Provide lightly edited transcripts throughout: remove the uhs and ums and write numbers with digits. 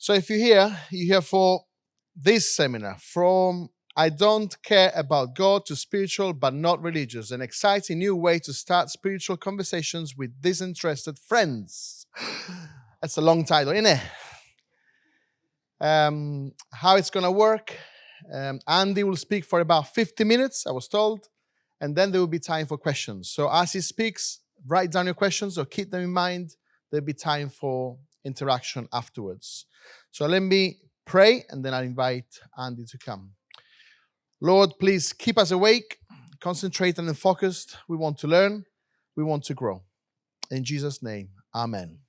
So if you're here for this seminar, from I don't care about God to spiritual but not religious, an exciting new way to start spiritual conversations with disinterested friends. That's a long title, isn't it? How it's going to work. Andy will speak for about 50 minutes, I was told, and then there will be time for questions. So as he speaks, write down your questions or keep them in mind. There'll be time for interaction afterwards. So let me pray, and then I'll invite Andy to come. Lord, please keep us awake, concentrated and focused. We want to learn. We want to grow. In Jesus' name, amen.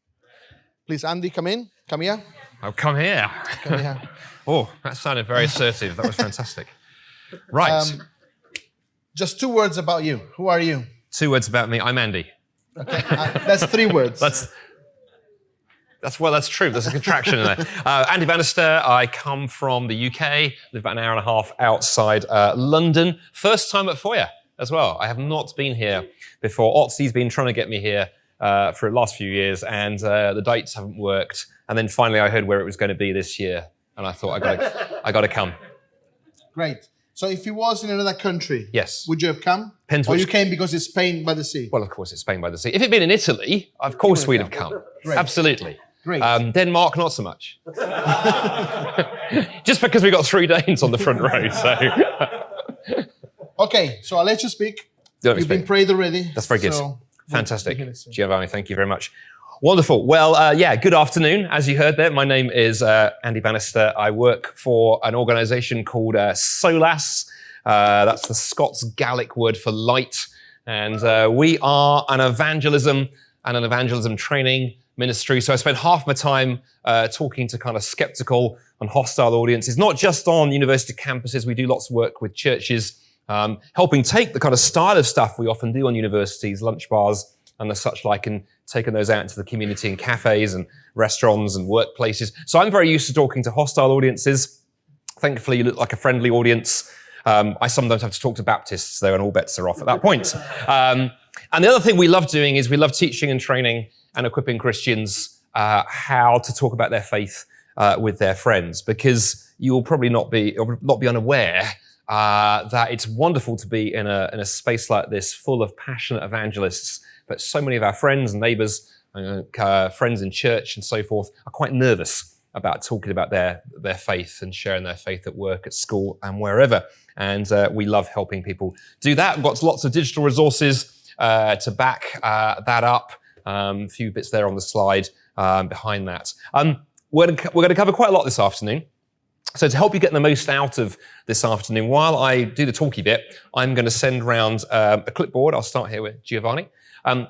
Please, Andy, come in. Come here. Oh, come here. Come here. Oh, that sounded very assertive. That was fantastic. Right. Just 2 words about you. Who are you? 2 words about me. I'm Andy. Okay, that's 3 words. That's true. There's a contraction in there. Andy Bannister. I come from the UK. Live about an hour and a half outside London. First time at Foyer as well. I have not been here before. Otzi's been trying to get me here for the last few years, and the dates haven't worked. And then finally, I heard where it was going to be this year, and I thought I got to come. Great. So if you was in another country, yes, would you have come? Or you came because it's Spain by the sea? Well, of course, it's Spain by the sea. If it'd been in Italy, of course we'd have come. Great. Absolutely. Great. Denmark, not so much. Just because we got 3 Danes on the front row. So. Okay, so I'll let you speak. You've been prayed already. That's very good. So fantastic. Giovanni, thank you very much. Wonderful. Well, good afternoon. As you heard there, my name is Andy Bannister. I work for an organisation called SOLAS. That's the Scots Gaelic word for light. And we are an evangelism training ministry. So I spend half my time talking to kind of skeptical and hostile audiences, not just on university campuses. We do lots of work with churches, helping take the kind of style of stuff we often do on universities, lunch bars, and the such like, and taking those out into the community in cafes and restaurants and workplaces. So I'm very used to talking to hostile audiences. Thankfully, you look like a friendly audience. I sometimes have to talk to Baptists, though, and all bets are off at that point. And the other thing we love doing is we love teaching and training and equipping Christians how to talk about their faith with their friends, because you will probably not be unaware that it's wonderful to be in a space like this full of passionate evangelists. But so many of our friends and neighbours, friends in church and so forth, are quite nervous about talking about their faith and sharing their faith at work, at school, and wherever. And we love helping people do that. We've got lots of digital resources to back that up. A few bits there on the slide behind that. We're going to cover quite a lot this afternoon. So to help you get the most out of this afternoon, while I do the talky bit, I'm going to send round a clipboard. I'll start here with Giovanni.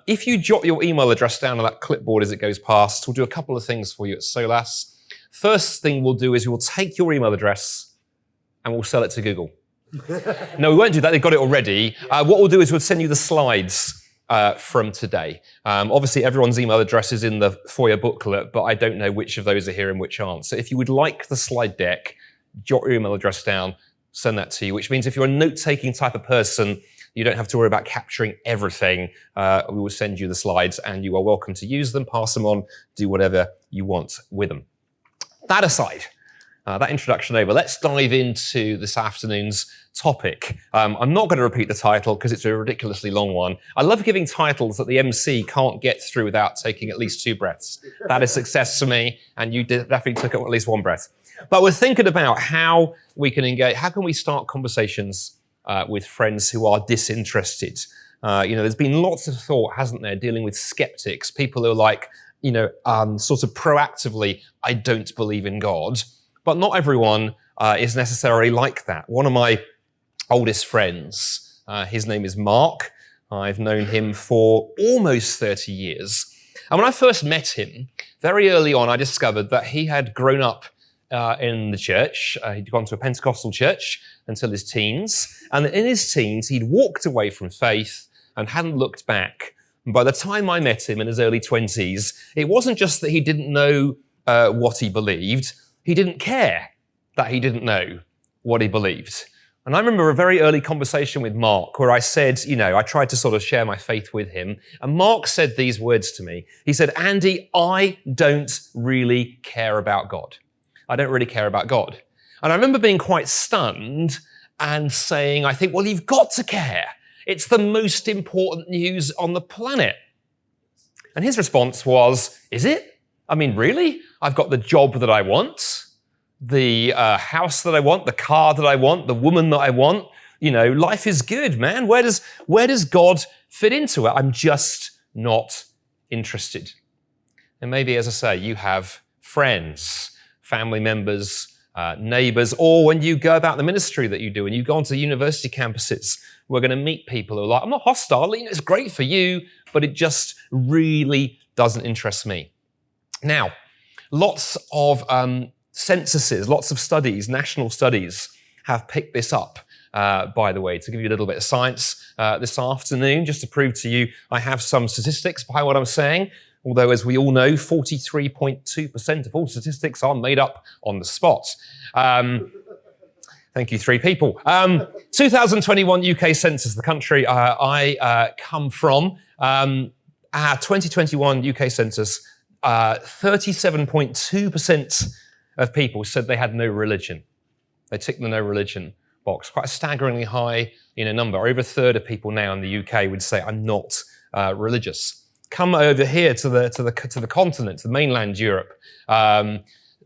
If you jot your email address down on that clipboard as it goes past, we'll do a couple of things for you at SOLAS. First thing we'll do is we'll take your email address and we'll sell it to Google. No, we won't do that. They've got it already. What we'll do is we'll send you the slides from today. Obviously, everyone's email address is in the Foyer booklet, but I don't know which of those are here and which aren't. So if you would like the slide deck, jot your email address down, send that to you, which means if you're a note-taking type of person, you don't have to worry about capturing everything. We will send you the slides, and you are welcome to use them, pass them on, do whatever you want with them. That aside, that introduction over, let's dive into this afternoon's topic. I'm not going to repeat the title because it's a ridiculously long one. I love giving titles that the MC can't get through without taking at least 2 breaths. That is success for me, and you definitely took at least 1 breath. But we're thinking about how we can engage, how can we start conversations with friends who are disinterested. There's been lots of thought, hasn't there, dealing with skeptics, people who are like, sort of proactively, I don't believe in God. But not everyone is necessarily like that. One of my oldest friends, his name is Mark. I've known him for almost 30 years. And when I first met him, very early on, I discovered that he had grown up in the church. He'd gone to a Pentecostal church until his teens. And in his teens, he'd walked away from faith and hadn't looked back. And by the time I met him in his early 20s, it wasn't just that he didn't know what he believed. He didn't care that he didn't know what he believed. And I remember a very early conversation with Mark where I said, I tried to sort of share my faith with him. And Mark said these words to me. He said, Andy, I don't really care about God. I don't really care about God. And I remember being quite stunned and saying, I think, well, you've got to care. It's the most important news on the planet. And his response was, is it? I mean, really? I've got the job that I want, the house that I want, the car that I want, the woman that I want. You know, life is good, man. Where does God fit into it? I'm just not interested. And maybe, as I say, you have friends, family members, neighbors, or when you go about the ministry that you do and you go onto university campuses, we're going to meet people who are like, I'm not hostile, it's great for you, but it just really doesn't interest me. Now, lots of censuses, lots of studies, national studies have picked this up, by the way, to give you a little bit of science this afternoon, just to prove to you I have some statistics behind what I'm saying. Although, as we all know, 43.2% of all statistics are made up on the spot. Thank you, 3 people. 2021 UK census, the country I come from, our 2021 UK census, 37.2% of people said they had no religion. They ticked the no religion box. Quite a staggeringly high number. Over a third of people now in the UK would say, I'm not religious. Come over here to the continent, to the mainland Europe.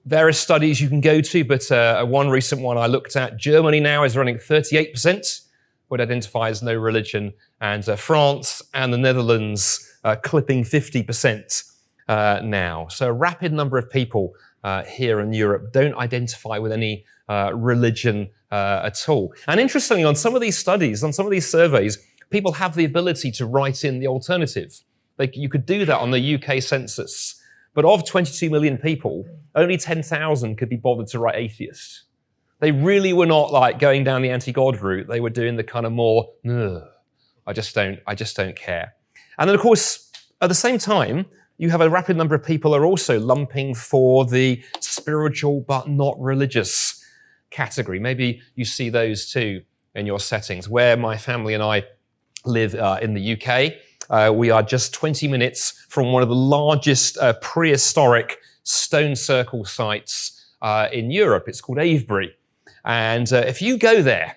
Various studies you can go to, but one recent one I looked at, Germany now is running 38%, would identify as no religion, and France and the Netherlands clipping 50% now. So a rapid number of people here in Europe don't identify with any religion at all. And interestingly, on some of these studies, on some of these surveys, people have the ability to write in the alternative. You could do that on the UK census. But of 22 million people, only 10,000 could be bothered to write atheist. They really were not like going down the anti-God route. They were doing the kind of more, I just don't care. And then, of course, at the same time, you have a rapid number of people who are also lumping for the spiritual but not religious category. Maybe you see those too in your settings. Where my family and I live in the UK, we are just 20 minutes from one of the largest prehistoric stone circle sites in Europe. It's called Avebury. And if you go there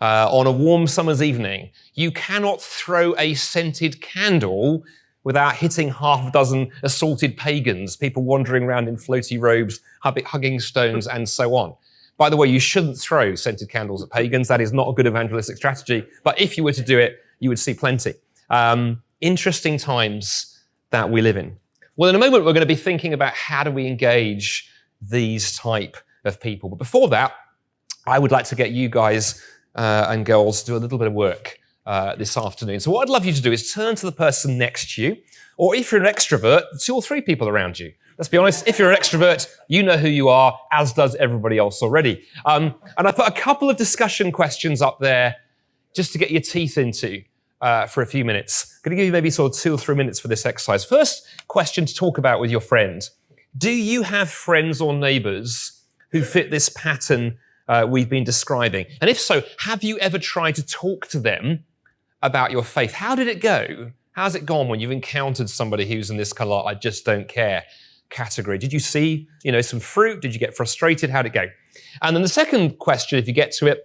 on a warm summer's evening, you cannot throw a scented candle without hitting half a dozen assaulted pagans, people wandering around in floaty robes, hugging stones, and so on. By the way, you shouldn't throw scented candles at pagans. That is not a good evangelistic strategy. But if you were to do it, you would see plenty. Interesting times that we live in. Well, in a moment, we're going to be thinking about how do we engage these type of people. But before that, I would like to get you guys and girls to do a little bit of work this afternoon. So what I'd love you to do is turn to the person next to you, or if you're an extrovert, 2 or 3 people around you. Let's be honest, if you're an extrovert, you know who you are, as does everybody else already. And I put a couple of discussion questions up there just to get your teeth into for a few minutes. I'm going to give you maybe sort of 2 or 3 minutes for this exercise. First question to talk about with your friend. Do you have friends or neighbors who fit this pattern we've been describing? And if so, have you ever tried to talk to them about your faith? How did it go? How's it gone when you've encountered somebody who's in this kind of like, I just don't care category? Did you see, some fruit? Did you get frustrated? How'd it go? And then the second question, if you get to it,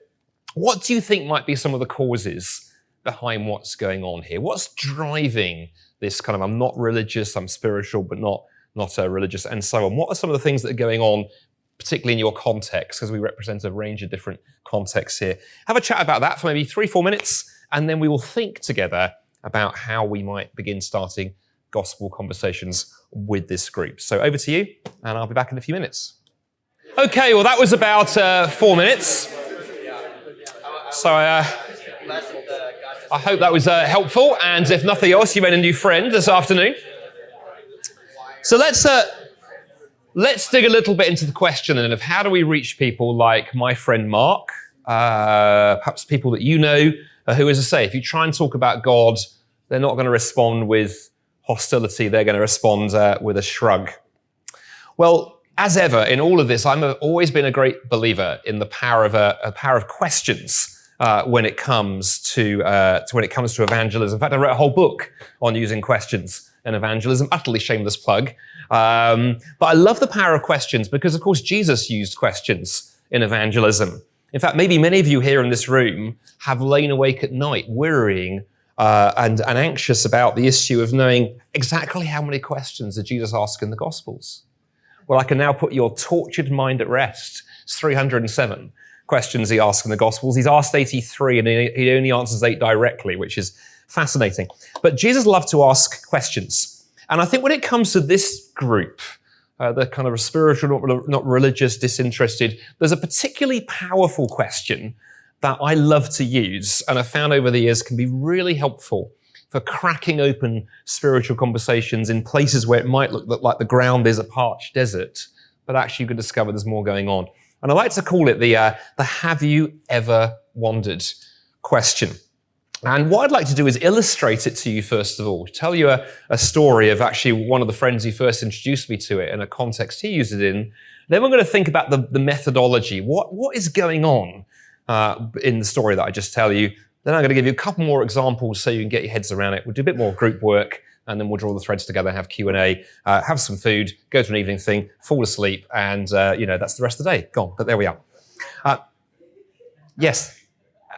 what do you think might be some of the causes behind what's going on here? What's driving this kind of, I'm not religious, I'm spiritual, but not religious, and so on? What are some of the things that are going on, particularly in your context, because we represent a range of different contexts here? Have a chat about that for maybe 3-4 minutes, and then we will think together about how we might begin starting gospel conversations with this group. So over to you, and I'll be back in a few minutes. Okay, well, that was about 4 minutes. So I hope that was helpful, and if nothing else, you made a new friend this afternoon. So let's dig a little bit into the question then of how do we reach people like my friend Mark, perhaps people that you know, who, as I say, if you try and talk about God, they're not going to respond with hostility, they're going to respond with a shrug. Well, as ever, in all of this, I've always been a great believer in the power of questions when it comes to evangelism. In fact, I wrote a whole book on using questions and evangelism. Utterly shameless plug. But I love the power of questions because, of course, Jesus used questions in evangelism. In fact, maybe many of you here in this room have lain awake at night worrying and anxious about the issue of knowing exactly how many questions did Jesus ask in the Gospels. Well, I can now put your tortured mind at rest. It's 307 questions he asks in the Gospels. He's asked 83 and he only answers 8 directly, which is fascinating. But Jesus loved to ask questions. And I think when it comes to this group, the kind of spiritual, not religious, disinterested, there's a particularly powerful question that I love to use and I've found over the years can be really helpful for cracking open spiritual conversations in places where it might look like the ground is a parched desert, but actually you can discover there's more going on. And I like to call it the have you ever wondered question. And what I'd like to do is illustrate it to you, first of all, tell you a story of actually one of the friends who first introduced me to it and a context he used it in. Then we're going to think about the methodology. What is going on in the story that I just tell you? Then I'm going to give you a couple more examples so you can get your heads around it. We'll do a bit more group work, and then we'll draw the threads together, have Q&A, have some food, go to an evening thing, fall asleep, and that's the rest of the day. Gone, but there we are. Yes.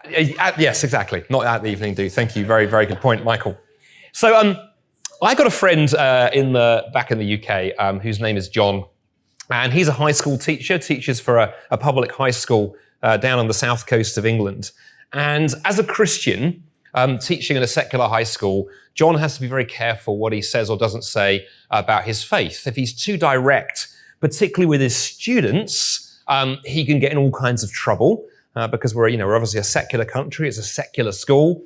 Yes, exactly. Not at the evening do. Thank you. Very, very good point, Michael. So I got a friend back in the UK whose name is John, and he's a high school teacher, teaches for a public high school down on the south coast of England. And as a Christian teaching in a secular high school, John has to be very careful what he says or doesn't say about his faith. If he's too direct, particularly with his students, he can get in all kinds of trouble. Because we're obviously a secular country, it's a secular school.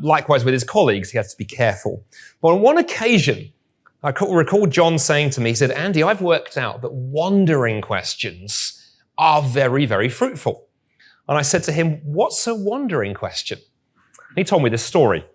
Likewise with his colleagues, he has to be careful. But on one occasion, I recall John saying to me, he said, Andy, I've worked out that wandering questions are very, very fruitful. And I said to him, what's a wandering question? And he told me this story.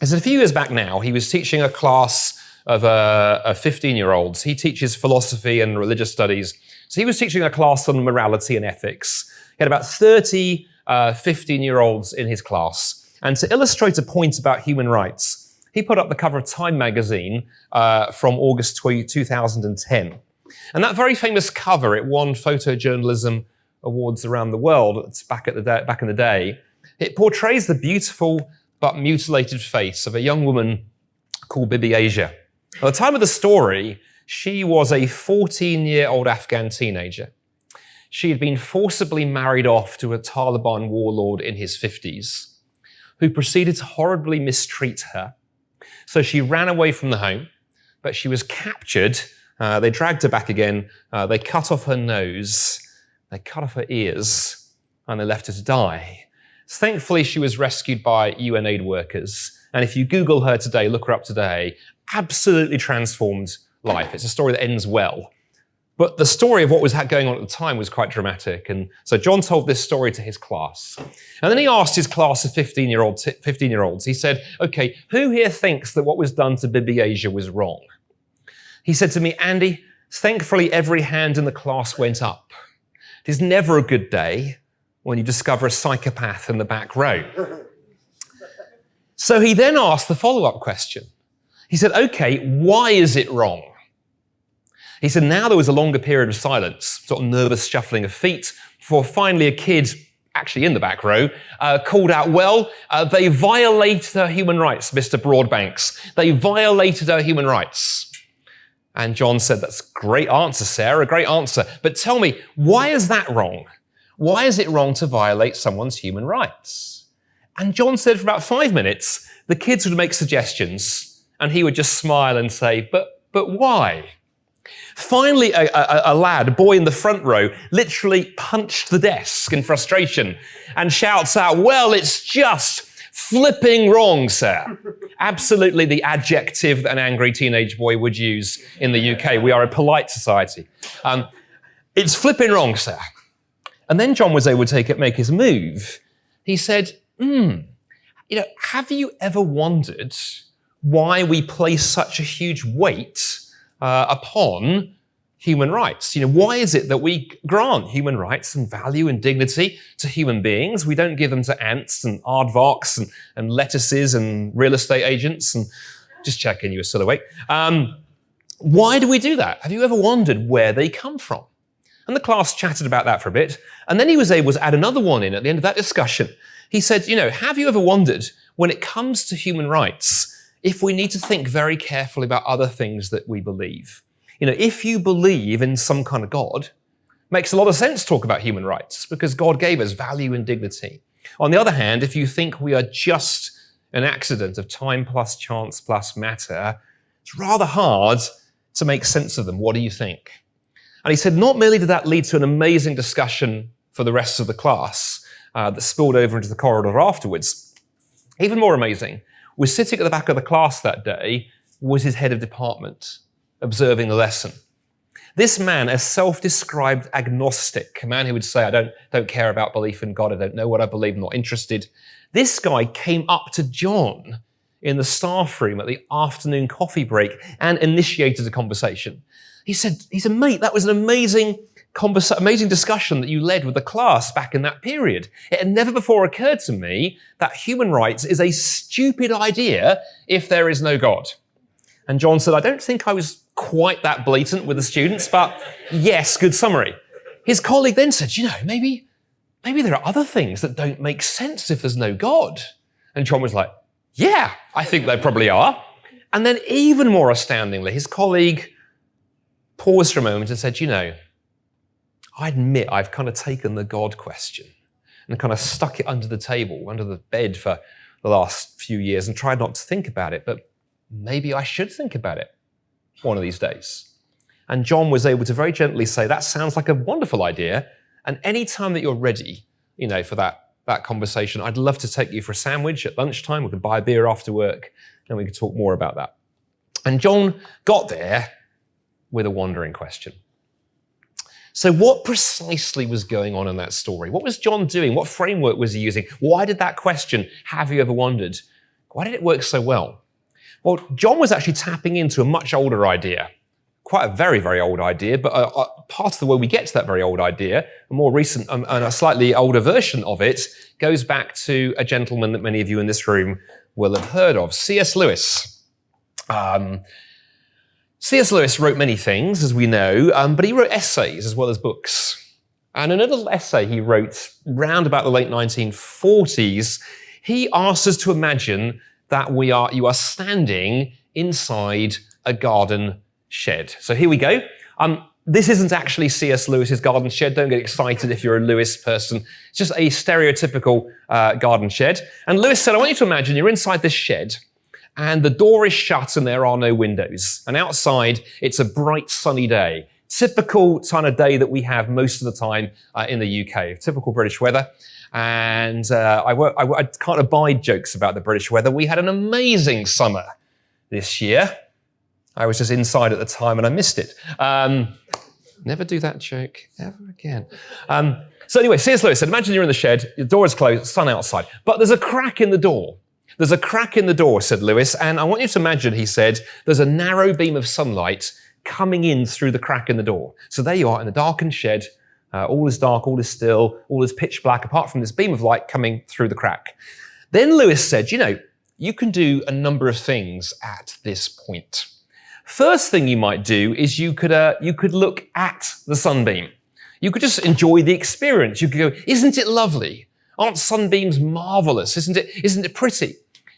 He said a few years back now, he was teaching a class of 15-year-olds. He teaches philosophy and religious studies. So he was teaching a class on morality and ethics. He had about 30 15-year-olds in his class. And to illustrate a point about human rights, he put up the cover of Time magazine from August 2010. And that very famous cover, it won photojournalism awards around the world. It's back in the day. It portrays the beautiful but mutilated face of a young woman called Bibi Asia. At the time of the story, she was a 14-year-old Afghan teenager. She had been forcibly married off to a Taliban warlord in his 50s, who proceeded to horribly mistreat her. So she ran away from the home, but she was captured. They dragged her back again. They cut off her nose. They cut off her ears, and they left her to die. Thankfully, she was rescued by UN aid workers. And if you Google her today, look her up today, absolutely transformed life. It's a story that ends well. But the story of what was going on at the time was quite dramatic. And so John told this story to his class. And then he asked his class of 15-year-olds, he said, okay, who here thinks that what was done to Bibi Asia was wrong? He said to me, Andy, thankfully every hand in the class went up. It is never a good day when you discover a psychopath in the back row. So he then asked the follow-up question. He said, okay, why is it wrong? He said, now there was a longer period of silence, sort of nervous shuffling of feet, before finally a kid, actually in the back row, called out, well, they violated her human rights, Mr. Broadbanks. They violated her human rights. And John said, that's a great answer, Sarah, a great answer. But tell me, why is that wrong? Why is it wrong to violate someone's human rights? And John said for about 5 minutes, the kids would make suggestions, and he would just smile and say, but why? Finally, a lad, a boy in the front row, literally punched the desk in frustration and shouts out, well, it's just flipping wrong, sir. Absolutely the adjective that an angry teenage boy would use in the UK. We are a polite society. It's flipping wrong, sir. And then John was able to make his move. He said, have you ever wondered why we place such a huge weight upon human rights? Why is it that we grant human rights and value and dignity to human beings? We don't give them to ants and aardvarks and lettuces and real estate agents and Just checking you were still awake. Why do we do that? Have you ever wondered where they come from? And the class chatted about that for a bit. And then he was able to add another one in at the end of that discussion. He said, have you ever wondered when it comes to human rights, if we need to think very carefully about other things that we believe? If you believe in some kind of God, it makes a lot of sense to talk about human rights because God gave us value and dignity. On the other hand, if you think we are just an accident of time plus chance plus matter, it's rather hard to make sense of them. What do you think? And he said, not merely did that lead to an amazing discussion for the rest of the class that spilled over into the corridor afterwards. Even more amazing, was sitting at the back of the class that day was his head of department, observing the lesson. This man, a self-described agnostic, a man who would say, I don't care about belief in God, I don't know what I believe, I'm not interested. This guy came up to John in the staff room at the afternoon coffee break and initiated a conversation. He said, mate, that was an amazing discussion that you led with the class back in that period. It had never before occurred to me that human rights is a stupid idea if there is no God. And John said, I don't think I was quite that blatant with the students, but yes, good summary. His colleague then said, maybe there are other things that don't make sense if there's no God. And John was like, yeah, I think there probably are. And then even more astoundingly, his colleague paused for a moment and said, I admit I've kind of taken the God question and kind of stuck it under the table, under the bed for the last few years and tried not to think about it, but maybe I should think about it one of these days. And John was able to very gently say, that sounds like a wonderful idea. And any time that you're ready, for that conversation, I'd love to take you for a sandwich at lunchtime. We could buy a beer after work and we could talk more about that. And John got there with a wandering question. So what precisely was going on in that story? What was John doing? What framework was he using? Why did that question, have you ever wondered, why did it work so well? Well, John was actually tapping into a much older idea, quite a very, very old idea, but part of the way we get to that very old idea, a more recent and a slightly older version of it, goes back to a gentleman that many of you in this room will have heard of, C.S. Lewis. C.S. Lewis wrote many things, as we know, but he wrote essays as well as books. And in a little essay he wrote round about the late 1940s, he asked us to imagine that you are standing inside a garden shed. So here we go. This isn't actually C.S. Lewis's garden shed. Don't get excited if you're a Lewis person. It's just a stereotypical garden shed. And Lewis said, I want you to imagine you're inside this shed and the door is shut and there are no windows. And outside, it's a bright sunny day. Typical kind of day that we have most of the time in the UK, typical British weather. And I can't abide jokes about the British weather. We had an amazing summer this year. I was just inside at the time and I missed it. Never do that joke ever again. So anyway, C.S. Lewis said, imagine you're in the shed, the door is closed, sun outside, but there's a crack in the door. There's a crack in the door, said Lewis, and I want you to imagine, he said, there's a narrow beam of sunlight coming in through the crack in the door. So there you are in the darkened shed, all is dark, all is still, all is pitch black, apart from this beam of light coming through the crack. Then Lewis said, you can do a number of things at this point. First thing you might do is you could look at the sunbeam. You could just enjoy the experience. You could go, isn't it lovely? Aren't sunbeams marvelous? Isn't it pretty?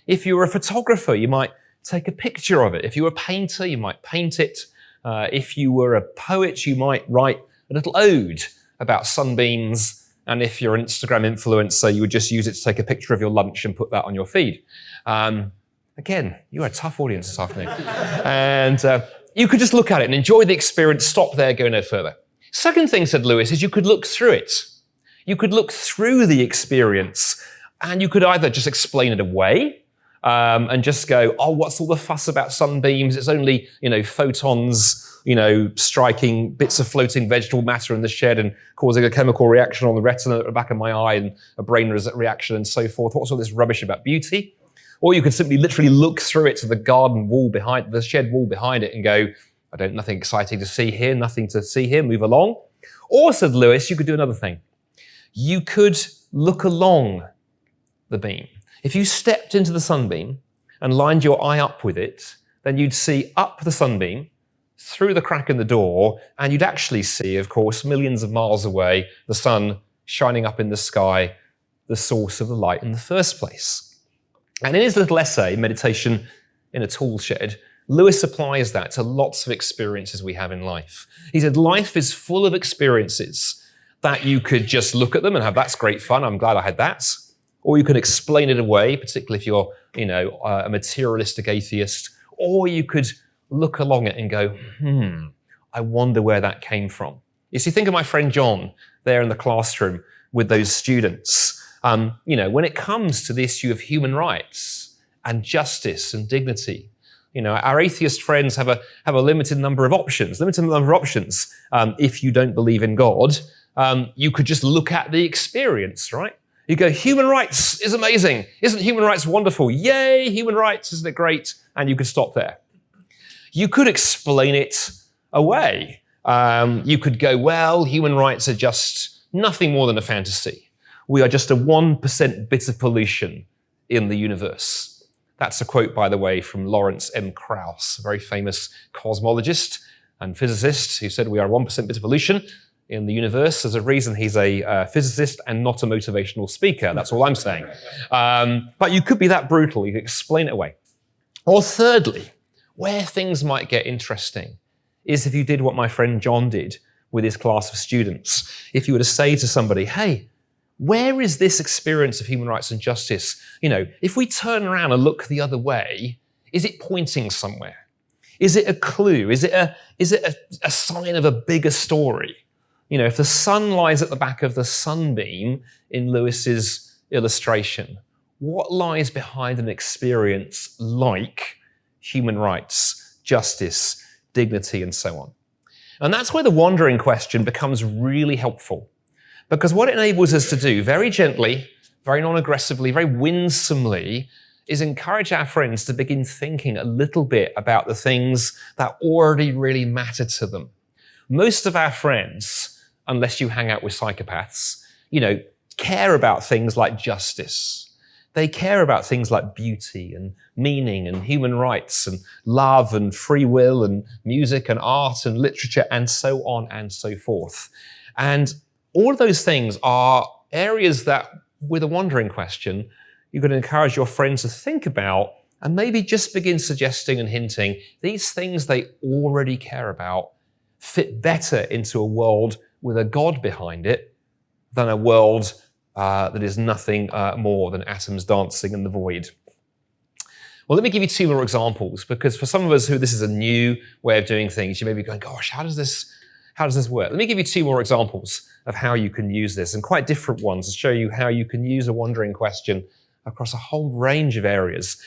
If you were a photographer, you might take a picture of it. If you were a painter, you might paint it. If you were a poet, you might write a little ode about sunbeams. And if you're an Instagram influencer, you would just use it to take a picture of your lunch and put that on your feed. Again, you're a tough audience this afternoon. And you could just look at it and enjoy the experience, stop there, go no further. Second thing, said Lewis, is you could look through it. You could look through the experience and you could either just explain it away and just go, oh, what's all the fuss about sunbeams? It's only, photons, striking bits of floating vegetable matter in the shed and causing a chemical reaction on the retina at the back of my eye and a brain reaction and so forth. What's all this rubbish about beauty? Or you could simply literally look through it to the garden wall behind, the shed wall behind it and go, nothing exciting to see here, nothing to see here, move along. Or, said Lewis, you could do another thing. You could look along the beam. If you stepped into the sunbeam and lined your eye up with it, then you'd see up the sunbeam, through the crack in the door, and you'd actually see, of course, millions of miles away, the sun shining up in the sky, the source of the light in the first place. And in his little essay, Meditation in a Tool Shed, Lewis applies that to lots of experiences we have in life. He said, life is full of experiences that you could just look at them and have, that's great fun, I'm glad I had that. Or you could explain it away, particularly if you're, a materialistic atheist. Or you could look along it and go, I wonder where that came from. You see, think of my friend John there in the classroom with those students. When it comes to the issue of human rights and justice and dignity, our atheist friends have a limited number of options. If you don't believe in God, you could just look at the experience, right? You go, human rights is amazing. Isn't human rights wonderful? Yay, human rights, isn't it great? And you could stop there. You could explain it away. You could go, well, human rights are just nothing more than a fantasy. We are just a 1% bit of pollution in the universe. That's a quote, by the way, from Lawrence M. Krauss, a very famous cosmologist and physicist who said we are 1% bit of pollution in the universe. There's a reason he's a physicist and not a motivational speaker. That's all I'm saying. But you could be that brutal. You could explain it away. Or thirdly, where things might get interesting is if you did what my friend John did with his class of students. If you were to say to somebody, hey, where is this experience of human rights and justice? If we turn around and look the other way, is it pointing somewhere? Is it a clue? Is it a sign of a bigger story? If the sun lies at the back of the sunbeam in Lewis's illustration, what lies behind an experience like human rights, justice, dignity, and so on? And that's where the wandering question becomes really helpful. Because what it enables us to do, very gently, very non-aggressively, very winsomely, is encourage our friends to begin thinking a little bit about the things that already really matter to them. Most of our friends, unless you hang out with psychopaths, care about things like justice. They care about things like beauty and meaning and human rights and love and free will and music and art and literature and so on and so forth. And all of those things are areas that, with a wandering question, you're going to encourage your friends to think about and maybe just begin suggesting and hinting these things they already care about fit better into a world with a God behind it than a world that is nothing more than atoms dancing in the void. Well, let me give you two more examples, because for some of us who this is a new way of doing things, you may be going, gosh, how does this work? Let me give you two more examples of how you can use this, and quite different ones, to show you how you can use a wandering question across a whole range of areas.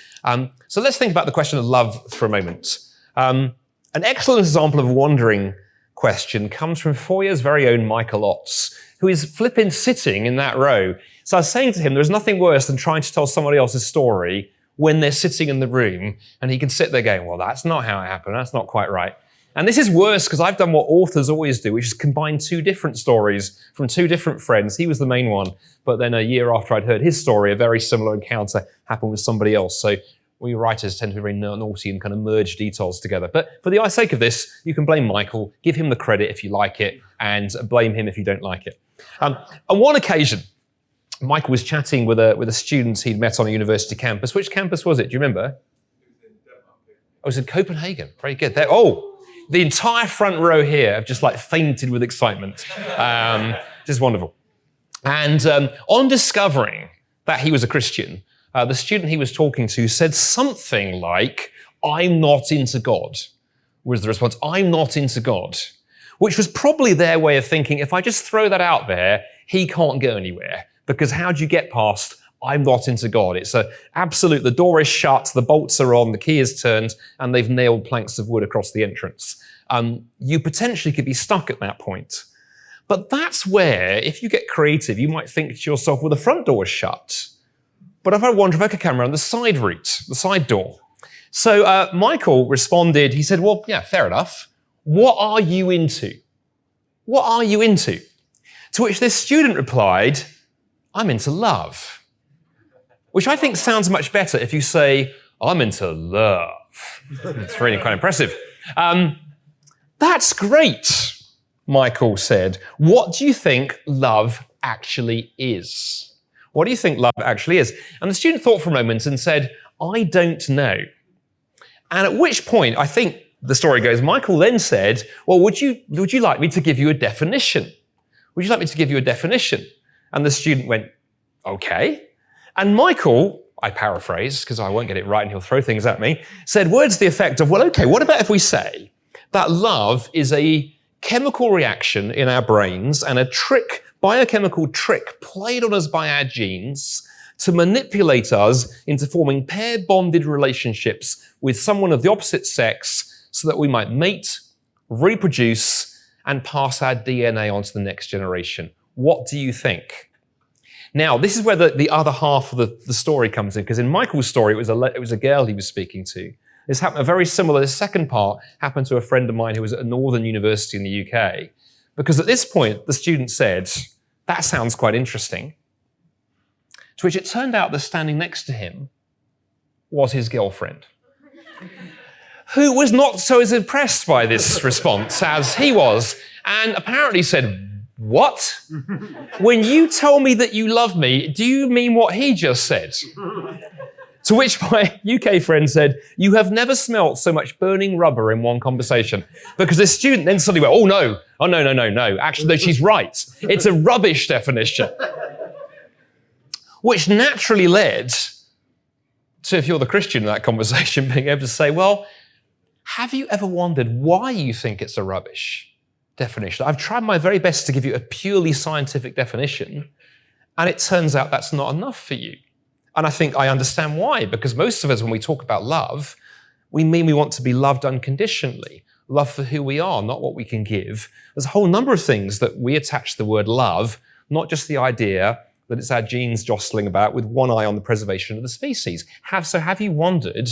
So let's think about the question of love for a moment. An excellent example of a wandering question comes from Foyer's very own Michael Otts, who is flipping sitting in that row. So I was saying to him, there's nothing worse than trying to tell somebody else's story when they're sitting in the room, and he can sit there going, well, that's not how it happened, that's not quite right. And this is worse because I've done what authors always do, which is combine two different stories from two different friends. He was the main one, but then a year after I'd heard his story, a very similar encounter happened with somebody else. So we writers tend to be very naughty and kind of merge details together. But for the sake of this, you can blame Michael, give him the credit if you like it, and blame him if you don't like it. On one occasion, Michael was chatting with a student he'd met on a university campus. Which campus was it? Do you remember? It was in Copenhagen. Very good. The entire front row here have just fainted with excitement. Just wonderful. And on discovering that he was a Christian, the student he was talking to said something like, I'm not into God, was the response. I'm not into God. Which was probably their way of thinking, if I just throw that out there, he can't go anywhere. Because how do you get past, I'm not into God? It's a absolute, the door is shut, the bolts are on, the key is turned, and they've nailed planks of wood across the entrance. You potentially could be stuck at that point. But that's where, if you get creative, you might think to yourself, well, the front door is shut. But if I could come around the side route, the side door. So Michael responded, he said, well, yeah, fair enough. What are you into? What are you into? To which this student replied, I'm into love. Which I think sounds much better if you say, I'm into love. It's really quite impressive. That's great, Michael said. What do you think love actually is? What do you think love actually is? And the student thought for a moment and said, I don't know. And at which point, I think the story goes, Michael then said, well, would you like me to give you a definition? Would you like me to give you a definition? And the student went, okay. And Michael, I paraphrase because I won't get it right and he'll throw things at me, said words to the effect of, well, okay, what about if we say that love is a chemical reaction in our brains and a biochemical trick played on us by our genes to manipulate us into forming pair-bonded relationships with someone of the opposite sex so that we might mate, reproduce, and pass our DNA on to the next generation. What do you think? Now, this is where the other half of the story comes in, because in Michael's story, it was a girl he was speaking to. This happened very similar. The second part happened to a friend of mine who was at a northern university in the UK. Because at this point, the student said, that sounds quite interesting. To which it turned out that standing next to him was his girlfriend, who was not so as impressed by this response as he was, and apparently said, what? When you tell me that you love me, do you mean what he just said? To which my UK friend said, you have never smelt so much burning rubber in one conversation. Because the student then suddenly went, oh no. Actually, though, she's right. It's a rubbish definition. Which naturally led to, if you're the Christian in that conversation, being able to say, well, have you ever wondered why you think it's a rubbish definition? I've tried my very best to give you a purely scientific definition, and it turns out that's not enough for you. And I think I understand why, because most of us, when we talk about love, we mean we want to be loved unconditionally, love for who we are, not what we can give. There's a whole number of things that we attach to the word love, not just the idea that it's our genes jostling about with one eye on the preservation of the species. So have you wondered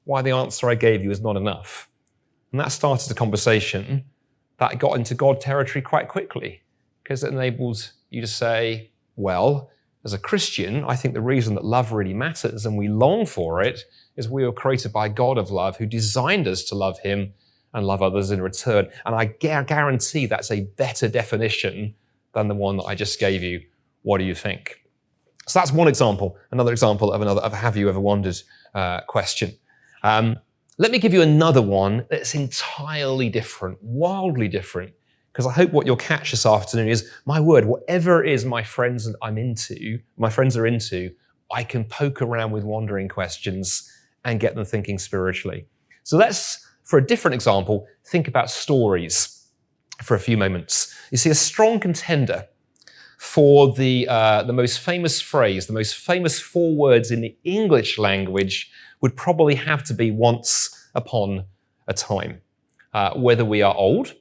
why the answer I gave you is not enough? And that started a conversation that got into God territory quite quickly, because it enables you to say, well, as a Christian, I think the reason that love really matters and we long for it is we were created by a God of love who designed us to love him and love others in return. And I guarantee that's a better definition than the one that I just gave you. What do you think? So that's one example. Another example of a have you ever wondered question. Let me give you another one that's entirely different, wildly different, because I hope what you'll catch this afternoon is, my word, whatever it is my friends are into, I can poke around with wandering questions and get them thinking spiritually. So let's, for a different example, think about stories for a few moments. You see, a strong contender for the most famous phrase, the most famous 4 words in the English language would probably have to be once upon a time. Whether we are old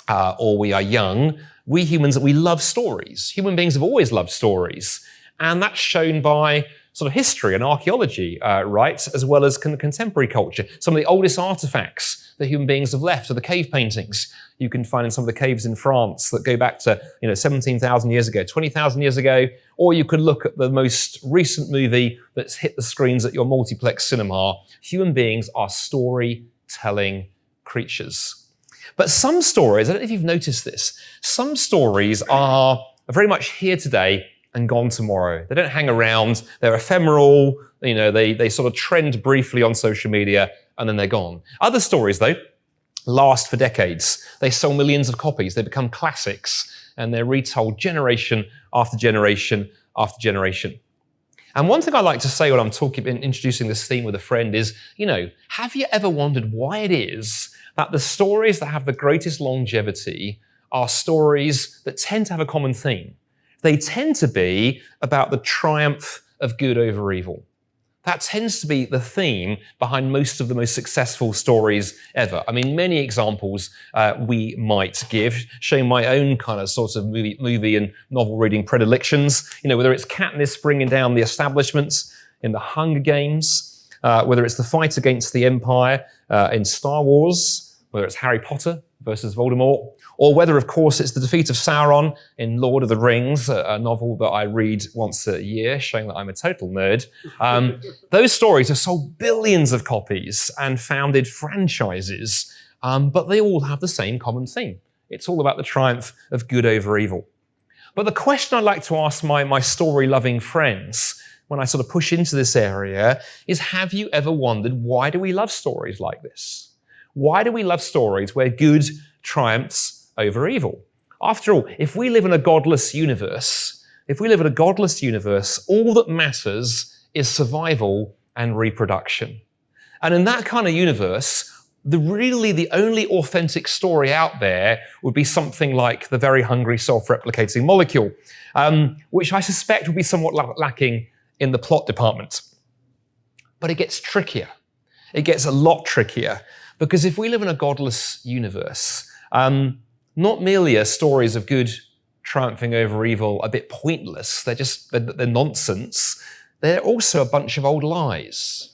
or we are young, we humans, we love stories. Human beings have always loved stories. And that's shown by sort of history and archaeology, right, as well as contemporary culture. Some of the oldest artifacts that human beings have left are the cave paintings you can find in some of the caves in France that go back to 17,000 years ago, 20,000 years ago, or you could look at the most recent movie that's hit the screens at your multiplex cinema. Human beings are storytelling creatures. But some stories, I don't know if you've noticed this, some stories are very much here today and gone tomorrow. They don't hang around, they're ephemeral, they sort of trend briefly on social media and then they're gone. Other stories, though, last for decades. They sell millions of copies, they become classics, and they're retold generation after generation after generation. And one thing I like to say when I'm introducing this theme with a friend is, have you ever wondered why it is that the stories that have the greatest longevity are stories that tend to have a common theme? They tend to be about the triumph of good over evil. That tends to be the theme behind most of the most successful stories ever. I mean, many examples we might give, showing my own kind of sort of movie and novel reading predilections. Whether it's Katniss bringing down the establishments in the Hunger Games, whether it's the fight against the Empire in Star Wars, whether it's Harry Potter versus Voldemort, or whether, of course, it's the defeat of Sauron in Lord of the Rings, a novel that I read once a year, showing that I'm a total nerd. Those stories have sold billions of copies and founded franchises, but they all have the same common theme. It's all about the triumph of good over evil. But the question I'd like to ask my story-loving friends when I sort of push into this area is, have you ever wondered, why do we love stories like this? Why do we love stories where good triumphs over evil? After all, if we live in a godless universe, all that matters is survival and reproduction. And in that kind of universe, the only authentic story out there would be something like The Very Hungry Self-Replicating Molecule, which I suspect would be somewhat lacking in the plot department. But it gets trickier. It gets a lot trickier, because if we live in a godless universe, not merely are stories of good triumphing over evil a bit pointless, they're nonsense, they're also a bunch of old lies.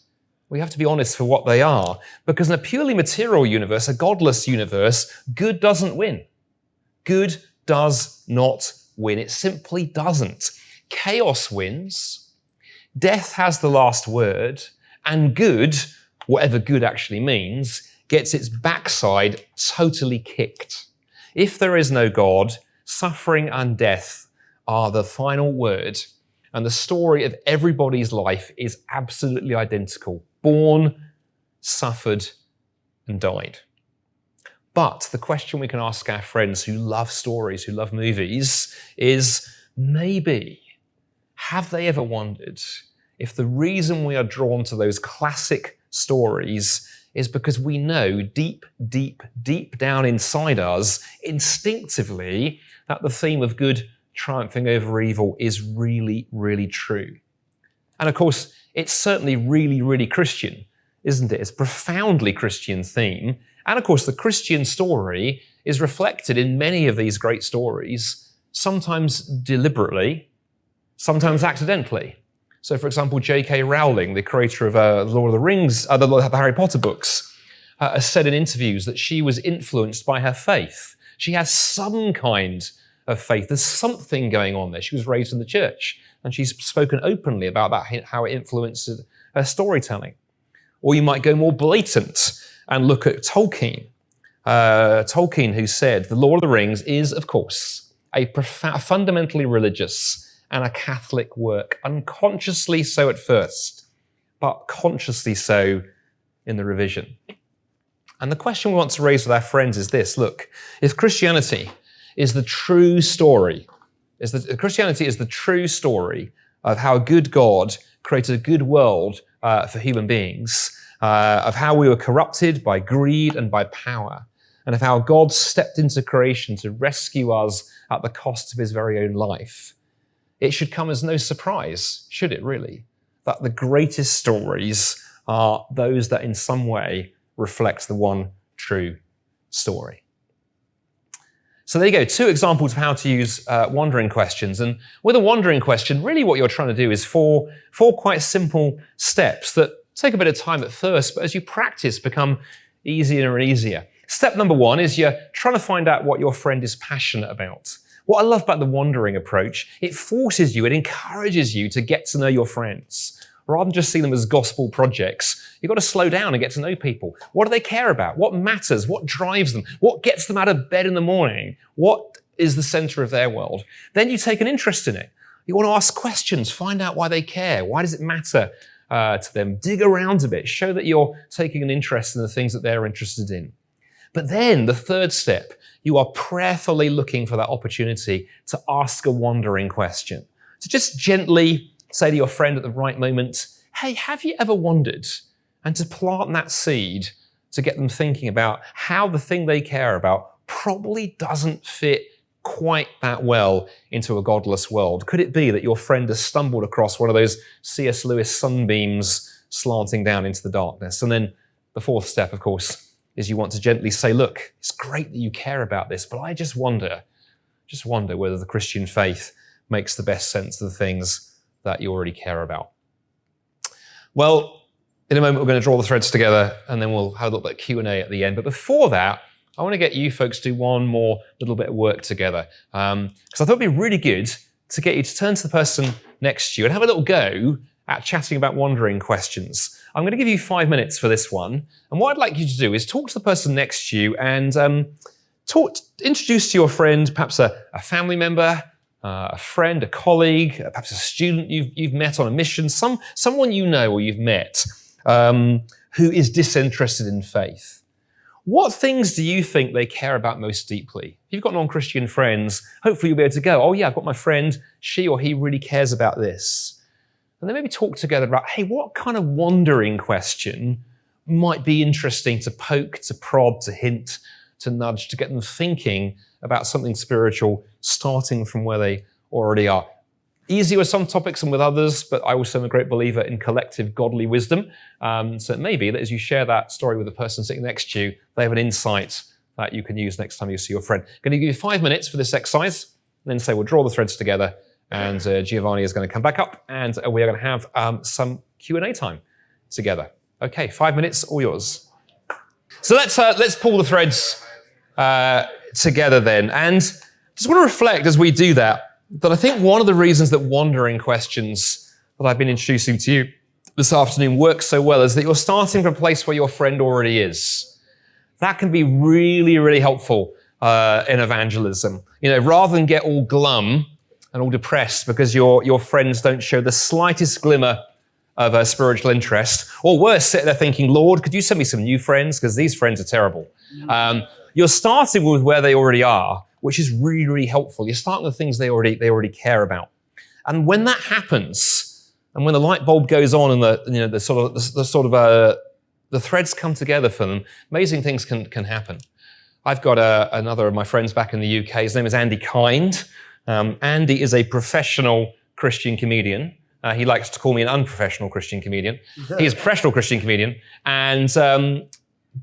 We have to be honest for what they are, because in a purely material universe, a godless universe, good doesn't win. Good does not win. It simply doesn't. Chaos wins. Death has the last word, and good, whatever good actually means, gets its backside totally kicked. If there is no God, suffering and death are the final word, and the story of everybody's life is absolutely identical. Born, suffered, and died. But the question we can ask our friends who love stories, who love movies, is maybe, have they ever wondered if the reason we are drawn to those classic stories is because we know deep, deep, deep down inside us, instinctively, that the theme of good triumphing over evil is really, really true. And of course, it's certainly really, really Christian, isn't it? It's a profoundly Christian theme. And of course, the Christian story is reflected in many of these great stories, sometimes deliberately, sometimes accidentally. So, for example, J.K. Rowling, the creator of Lord of the Rings, the Harry Potter books, has said in interviews that she was influenced by her faith. She has some kind of faith. There's something going on there. She was raised in the church, and she's spoken openly about that, how it influenced her storytelling. Or you might go more blatant and look at Tolkien. Tolkien, who said, the Lord of the Rings is, of course, a fundamentally religious and a Catholic work, unconsciously so at first, but consciously so in the revision. And the question we want to raise with our friends is this: look, if Christianity is the true story, Christianity is the true story of how a good God created a good world for human beings, of how we were corrupted by greed and by power, and of how God stepped into creation to rescue us at the cost of his very own life, it should come as no surprise, should it really, that the greatest stories are those that in some way reflect the one true story. So there you go, 2 examples of how to use wandering questions. And with a wandering question, really what you're trying to do is four quite simple steps that take a bit of time at first, but as you practice, become easier and easier. Step number 1 is you're trying to find out what your friend is passionate about. What I love about the wandering approach, it forces you, it encourages you to get to know your friends. Rather than just see them as gospel projects, you've got to slow down and get to know people. What do they care about? What matters? What drives them? What gets them out of bed in the morning? What is the center of their world? Then you take an interest in it. You want to ask questions, find out why they care. Why does it matter to them? Dig around a bit. Show that you're taking an interest in the things that they're interested in. But then the 3rd step, you are prayerfully looking for that opportunity to ask a wandering question. So just gently say to your friend at the right moment, hey, have you ever wondered? And to plant that seed to get them thinking about how the thing they care about probably doesn't fit quite that well into a godless world. Could it be that your friend has stumbled across one of those C.S. Lewis sunbeams slanting down into the darkness? And then the 4th step, of course, is you want to gently say, look, it's great that you care about this, but I just wonder whether the Christian faith makes the best sense of the things that you already care about. Well, in a moment, we're going to draw the threads together, and then we'll have a little bit of Q&A at the end. But before that, I want to get you folks to do one more little bit of work together. Because I thought it'd be really good to get you to turn to the person next to you and have a little go at chatting about wandering questions. I'm going to give you 5 minutes for this one. And what I'd like you to do is talk to the person next to you and introduce to your friend, perhaps a family member, a friend, a colleague, perhaps a student you've met on a mission, someone you know or you've met who is disinterested in faith. What things do you think they care about most deeply? If you've got non-Christian friends, hopefully you'll be able to go, oh yeah, I've got my friend, she or he really cares about this. And then maybe talk together about, hey, what kind of wandering question might be interesting to poke, to prod, to hint, to nudge, to get them thinking about something spiritual, starting from where they already are. Easier with some topics than with others, but I also am a great believer in collective godly wisdom. So it may be that as you share that story with the person sitting next to you, they have an insight that you can use next time you see your friend. I'm going to give you 5 minutes for this exercise, and then say we'll draw the threads together, and Giovanni is going to come back up, and we are going to have some Q&A time together. Okay, 5 minutes, all yours. So let's pull the threads together then, and just want to reflect as we do that I think one of the reasons that wandering questions that I've been introducing to you this afternoon work so well is that you're starting from a place where your friend already is. That can be really, really helpful in evangelism. Rather than get all glum and all depressed because your friends don't show the slightest glimmer of a spiritual interest, or worse, sit there thinking, Lord, could you send me some new friends? Because these friends are terrible. You're starting with where they already are, which is really, really helpful. You're starting with things they already care about. And when that happens, and when the light bulb goes on and the threads come together for them, amazing things can happen. I've got another of my friends back in the UK. His name is Andy Kind. Andy is a professional Christian comedian. He likes to call me an unprofessional Christian comedian. He is a professional Christian comedian,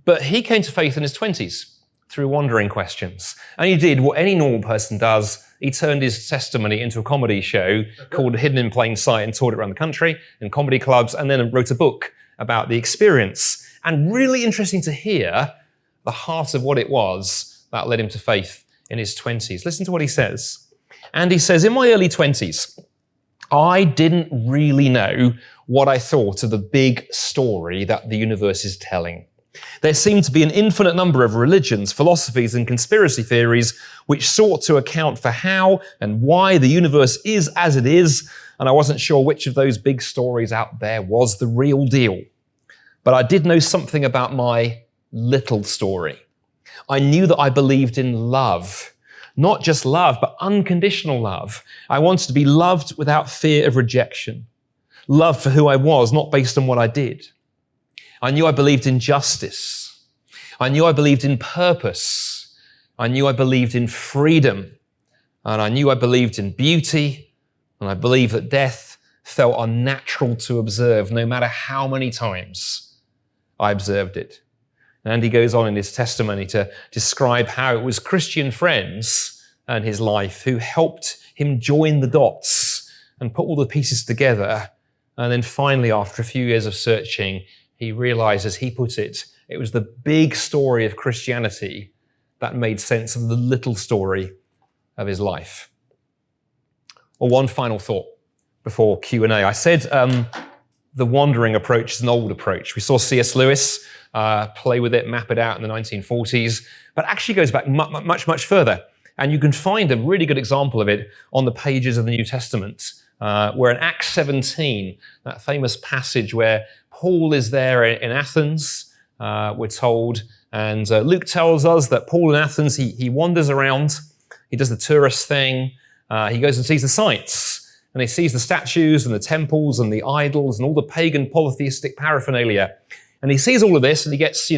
but he came to faith in his 20s through wandering questions. And he did what any normal person does. He turned his testimony into a comedy show called Hidden in Plain Sight and toured it around the country in comedy clubs, and then wrote a book about the experience. And really interesting to hear the heart of what it was that led him to faith in his 20s. Listen to what he says. And he says, in my early 20s, I didn't really know what I thought of the big story that the universe is telling. There seemed to be an infinite number of religions, philosophies, and conspiracy theories which sought to account for how and why the universe is as it is, and I wasn't sure which of those big stories out there was the real deal. But I did know something about my little story. I knew that I believed in love. Not just love, but unconditional love. I wanted to be loved without fear of rejection. Love for who I was, not based on what I did. I knew I believed in justice. I knew I believed in purpose. I knew I believed in freedom. And I knew I believed in beauty. And I believed that death felt unnatural to observe, no matter how many times I observed it. And he goes on in his testimony to describe how it was Christian friends and his life who helped him join the dots and put all the pieces together. And then finally, after a few years of searching, he realized, as he put it, it was the big story of Christianity that made sense of the little story of his life. Well, one final thought before Q&A. I said the wandering approach is an old approach. We saw C.S. Lewis play with it, map it out in the 1940s, but actually goes back much, much further. And you can find a really good example of it on the pages of the New Testament, where in Acts 17, that famous passage where Paul is there in Athens, we're told, and Luke tells us that Paul in Athens, he wanders around, he does the tourist thing, he goes and sees the sights, and he sees the statues and the temples and the idols and all the pagan polytheistic paraphernalia. And he sees all of this and he gets,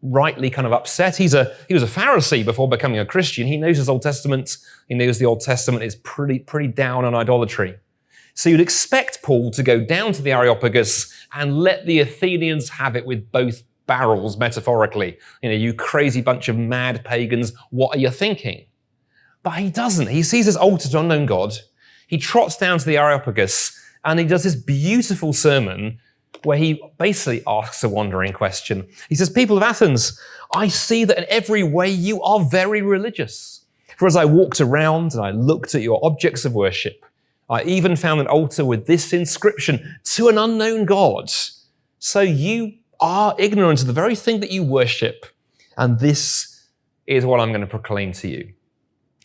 rightly kind of upset. He was a Pharisee before becoming a Christian. He knows his Old Testament. He knows the Old Testament is pretty down on idolatry. So you'd expect Paul to go down to the Areopagus and let the Athenians have it with both barrels, metaphorically. You crazy bunch of mad pagans, what are you thinking? But he doesn't. He sees this altar to unknown God. He trots down to the Areopagus and he does this beautiful sermon where he basically asks a wandering question. He says, "People of Athens, I see that in every way you are very religious. For as I walked around and I looked at your objects of worship, I even found an altar with this inscription, 'To an unknown God.' So you are ignorant of the very thing that you worship, and this is what I'm going to proclaim to you."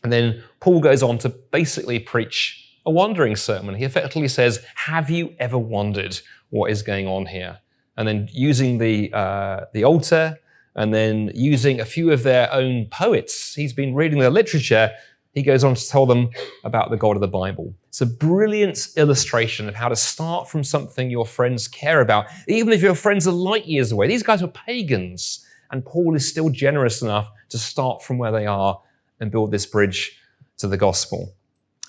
And then Paul goes on to basically preach a wandering sermon. He effectively says, have you ever wondered what is going on here? And then using the altar, and then using a few of their own poets, he's been reading their literature, he goes on to tell them about the God of the Bible. It's a brilliant illustration of how to start from something your friends care about, even if your friends are light years away. These guys were pagans, and Paul is still generous enough to start from where they are and build this bridge to the gospel.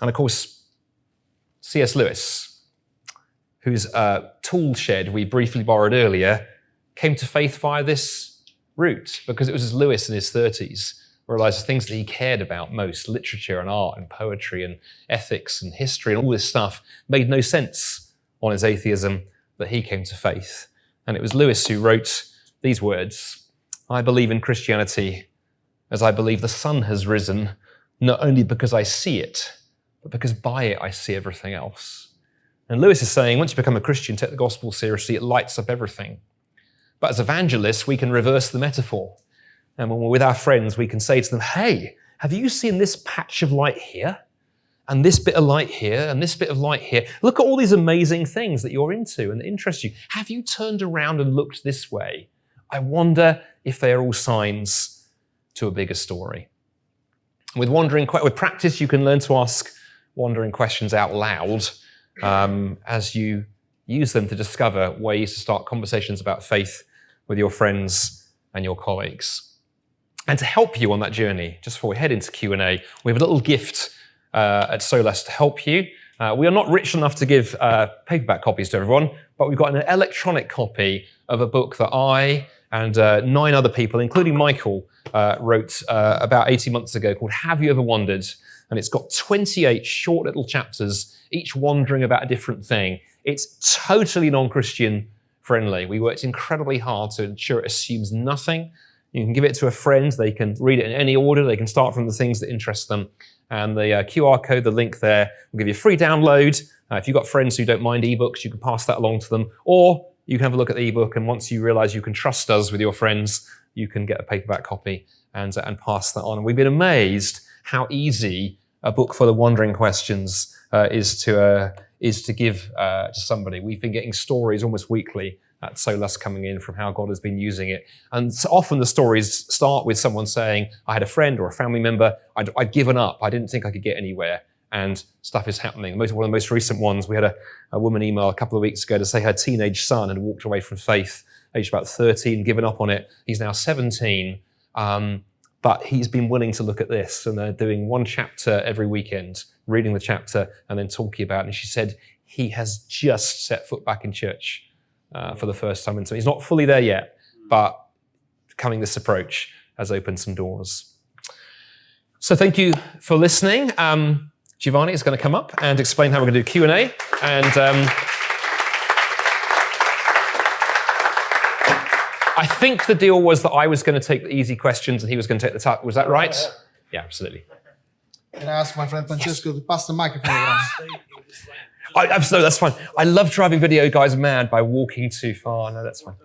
And of course, C.S. Lewis, whose tool shed we briefly borrowed earlier, came to faith via this route, because it was Lewis in his 30s realized the things that he cared about most, literature and art and poetry and ethics and history and all this stuff, made no sense on his atheism, that he came to faith. And it was Lewis who wrote these words, "I believe in Christianity as I believe the sun has risen, not only because I see it, but because by it I see everything else." And Lewis is saying, once you become a Christian, take the gospel seriously, it lights up everything. But as evangelists, we can reverse the metaphor. And when we're with our friends, we can say to them, "Hey, have you seen this patch of light here? And this bit of light here, and this bit of light here? Look at all these amazing things that you're into and that interest you. Have you turned around and looked this way? I wonder if they are all signs to a bigger story." With practice, you can learn to ask wandering questions out loud as you use them to discover ways to start conversations about faith with your friends and your colleagues. And to help you on that journey, just before we head into Q&A, we have a little gift at Solas to help you. We are not rich enough to give paperback copies to everyone, but we've got an electronic copy of a book that I and 9 other people, including Michael, wrote about 18 months ago, called Have You Ever Wondered? And it's got 28 short little chapters, each wondering about a different thing. It's totally non-Christian friendly. We worked incredibly hard to ensure it assumes nothing. You can give it to a friend. They can read it in any order. They can start from the things that interest them. And the QR code, the link there, will give you a free download. If you've got friends who don't mind ebooks, you can pass that along to them. Or you can have a look at the ebook, and once you realize you can trust us with your friends, you can get a paperback copy and pass that on. And we've been amazed how easy a book full of wandering questions is to give to somebody. We've been getting stories almost weekly at Solas coming in from how God has been using it. And so often the stories start with someone saying, "I had a friend or a family member, I'd given up, I didn't think I could get anywhere," and stuff is happening. One of the most recent ones, we had a woman email a couple of weeks ago to say her teenage son had walked away from faith, aged about 13, given up on it. He's now 17, but he's been willing to look at this, and they're doing one chapter every weekend, reading the chapter and then talking about it. And she said he has just set foot back in church for the first time. And so he's not fully there yet, but coming this approach has opened some doors. So thank you for listening. Giovanni is going to come up and explain how we're going to do Q&A. And I think the deal was that I was going to take the easy questions and he was going to take the tough. Was that right? Yeah, absolutely. Can I ask my friend Francesco to pass the microphone around? Absolutely, that's fine. I love driving video guys mad by walking too far. No, that's fine.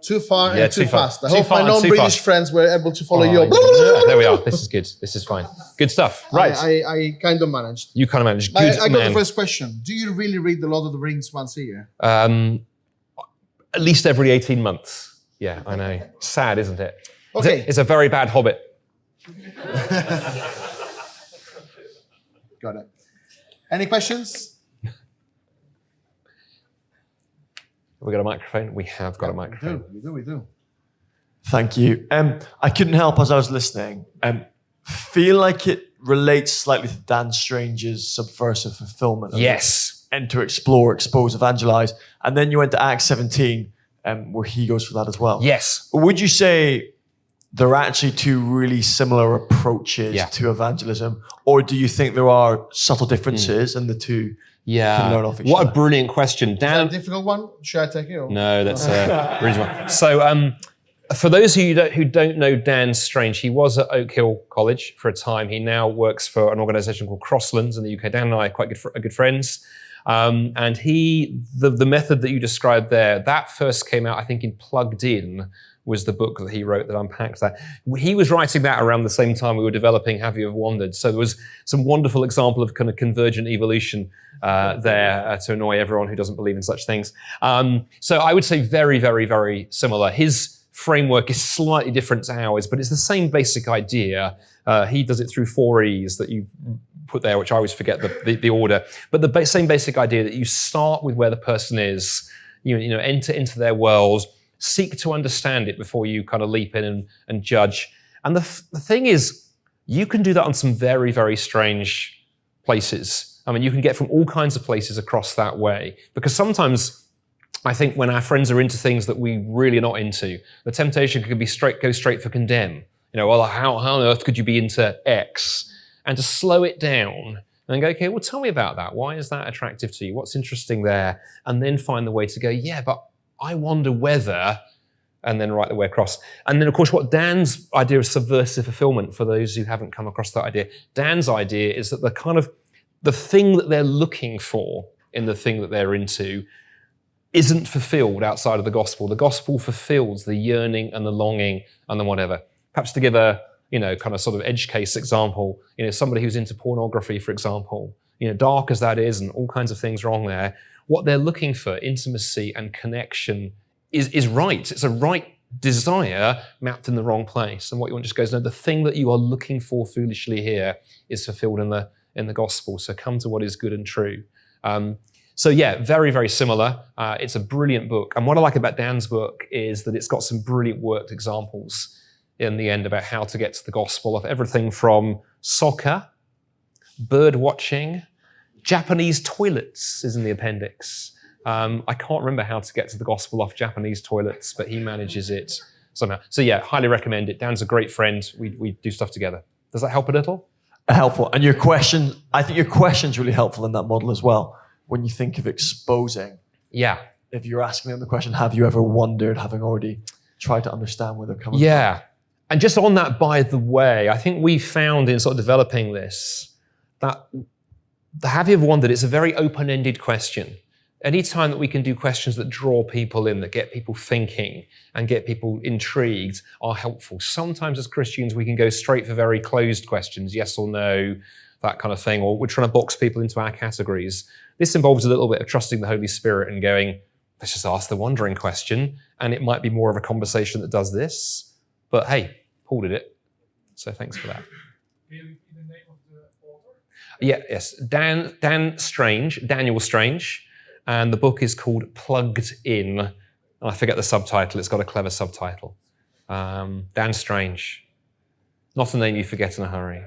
Too far Yeah, and too too far. fast. I Too hope far my and too non-British fast. friends were able to follow your... Yeah, there we are. This is good. This is fine. Good stuff. Right. I kind of managed. You kind of managed. Good I got man. the first question. Do you really read The Lord of the Rings once a year? At least every 18 months. Yeah, I know. Sad, isn't it? Okay. It's a very bad Hobbit. Got it. Any questions? Have we got a microphone? We have got a microphone. We do. Thank you. I couldn't help as I was listening. Feel like it relates slightly to Dan Strange's subversive fulfillment. Yes. Enter, explore, expose, evangelize. And then you went to Acts 17, where he goes for that as well. Yes. Would you say they're actually two really similar approaches to evangelism? Or do you think there are subtle differences and the two can learn off each other? What a brilliant question. Dan, Is that a difficult one? Should I take it? Or? No, that's a reasonable one. So for those of you who don't know Dan Strange, he was at Oak Hill College for a time. He now works for an organisation called Crosslands in the UK. Dan and I are quite good friends. And the method that you described there, that first came out, I think, in Plugged In, was the book that he wrote that unpacks that. He was writing that around the same time we were developing Have You Ever Wondered? So there was some wonderful example of kind of convergent evolution there to annoy everyone who doesn't believe in such things. So I would say very, very, very similar. His framework is slightly different to ours, but it's the same basic idea. He does it through 4 E's that you put there, which I always forget the order. But the same basic idea that you start with where the person is, you know, enter into their world, seek to understand it before you kind of leap in and judge. And the thing is, you can do that on some very, very strange places. I mean, you can get from all kinds of places across that way. Because sometimes, I think when our friends are into things that we really are not into, the temptation could be go straight for condemn. You know, well, how on earth could you be into X? And to slow it down and go, okay, well, tell me about that. Why is that attractive to you? What's interesting there? And then find the way to go, yeah, but I wonder whether, and then right the way across. And then, of course, what Dan's idea of subversive fulfillment, for those who haven't come across that idea, Dan's idea is that the thing that they're looking for in the thing that they're into isn't fulfilled outside of the gospel. The gospel fulfills the yearning and the longing and the whatever. Perhaps to give a, kind of sort of edge case example, somebody who's into pornography, for example, dark as that is and all kinds of things wrong there, what they're looking for, intimacy and connection, is right. It's a right desire mapped in the wrong place. And what you want just goes, no, the thing that you are looking for foolishly here is fulfilled in the gospel. So come to what is good and true. So yeah, very, very similar. It's a brilliant book. And what I like about Dan's book is that it's got some brilliant worked examples in the end about how to get to the gospel of everything from soccer, bird watching, Japanese toilets is in the appendix. I can't remember how to get to the gospel off Japanese toilets, but he manages it somehow. So yeah, highly recommend it. Dan's a great friend. We do stuff together. Does that help a little? Helpful. And your question, I think your question's really helpful in that model as well. When you think of exposing. Yeah. If you're asking them the question, have you ever wondered, having already tried to understand where they're coming from? Yeah. And just on that, by the way, I think we found in sort of developing this that the have you ever wondered, it's a very open-ended question. Anytime that we can do questions that draw people in, that get people thinking and get people intrigued are helpful. Sometimes as Christians, we can go straight for very closed questions, yes or no, that kind of thing, or we're trying to box people into our categories. This involves a little bit of trusting the Holy Spirit and going, let's just ask the wondering question, and it might be more of a conversation that does this. But hey, Paul did it, so thanks for that. Can you repeat the name of the author? Yeah, yes, Daniel Strange, and the book is called Plugged In. And I forget the subtitle, it's got a clever subtitle. Dan Strange, not a name you forget in a hurry.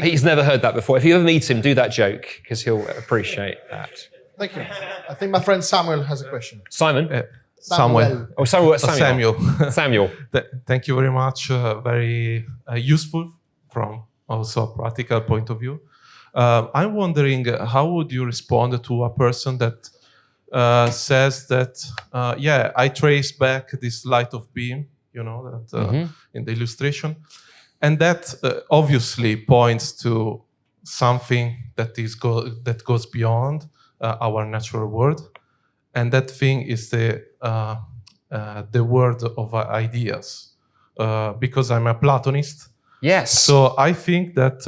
He's never heard that before. If you ever meet him, do that joke, because he'll appreciate that. Thank you. I think my friend Samuel has a question. Simon? Samuel. Oh, Samuel. Samuel. Thank you very much. Very useful from also a practical point of view. I'm wondering, how would you respond to a person that says that, I trace back this light of beam, that in the illustration, and that obviously points to something that goes beyond our natural world, and that thing is the world of ideas. Because I'm a Platonist. Yes. So I think that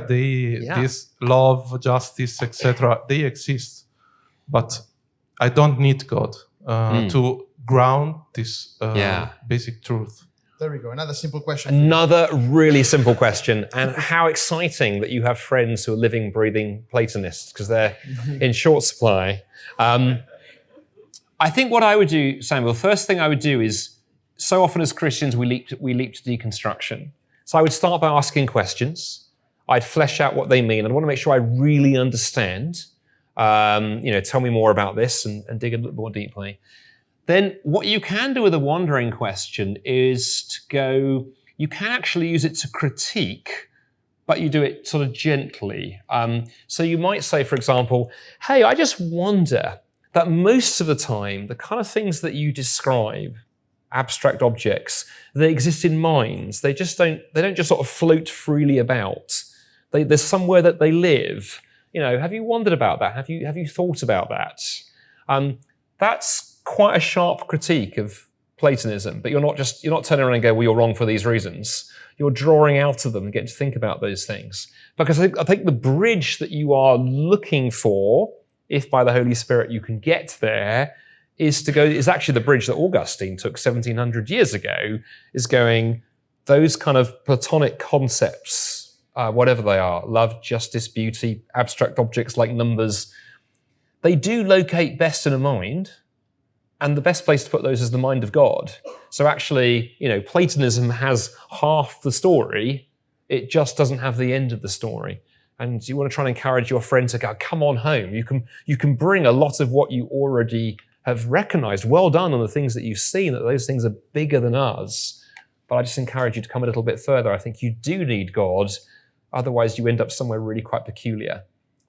this love, justice, etc. They exist, but I don't need God to ground this basic truth. There we go. Another simple question. Another really simple question. And how exciting that you have friends who are living, breathing Platonists, because they're in short supply. I think what I would do, Samuel, first thing I would do is, so often as Christians, we leap to deconstruction. So I would start by asking questions. I'd flesh out what they mean. I'd want to make sure I really understand. Tell me more about this and dig a little more deeply. then what you can do with a wandering question is to go, you can actually use it to critique, but you do it sort of gently. So you might say, for example, hey, I just wonder that most of the time, the kind of things that you describe, abstract objects, they exist in minds. They don't just sort of float freely about. There's somewhere that they live. Have you wondered about that? Have you thought about that? That's quite a sharp critique of Platonism, but you're not turning around and go, well, you're wrong for these reasons. You're drawing out of them and getting to think about those things. Because I think the bridge that you are looking for, if by the Holy Spirit you can get there, is actually the bridge that Augustine took 1700 years ago, is going, those kind of Platonic concepts, whatever they are, love, justice, beauty, abstract objects like numbers, they do locate best in a mind. And the best place to put those is the mind of God. So actually, Platonism has half the story. It just doesn't have the end of the story. And you want to try and encourage your friend to go, come on home. You can bring a lot of what you already have recognized. Well done on the things that you've seen, that those things are bigger than us. But I just encourage you to come a little bit further. I think you do need God. Otherwise, you end up somewhere really quite peculiar.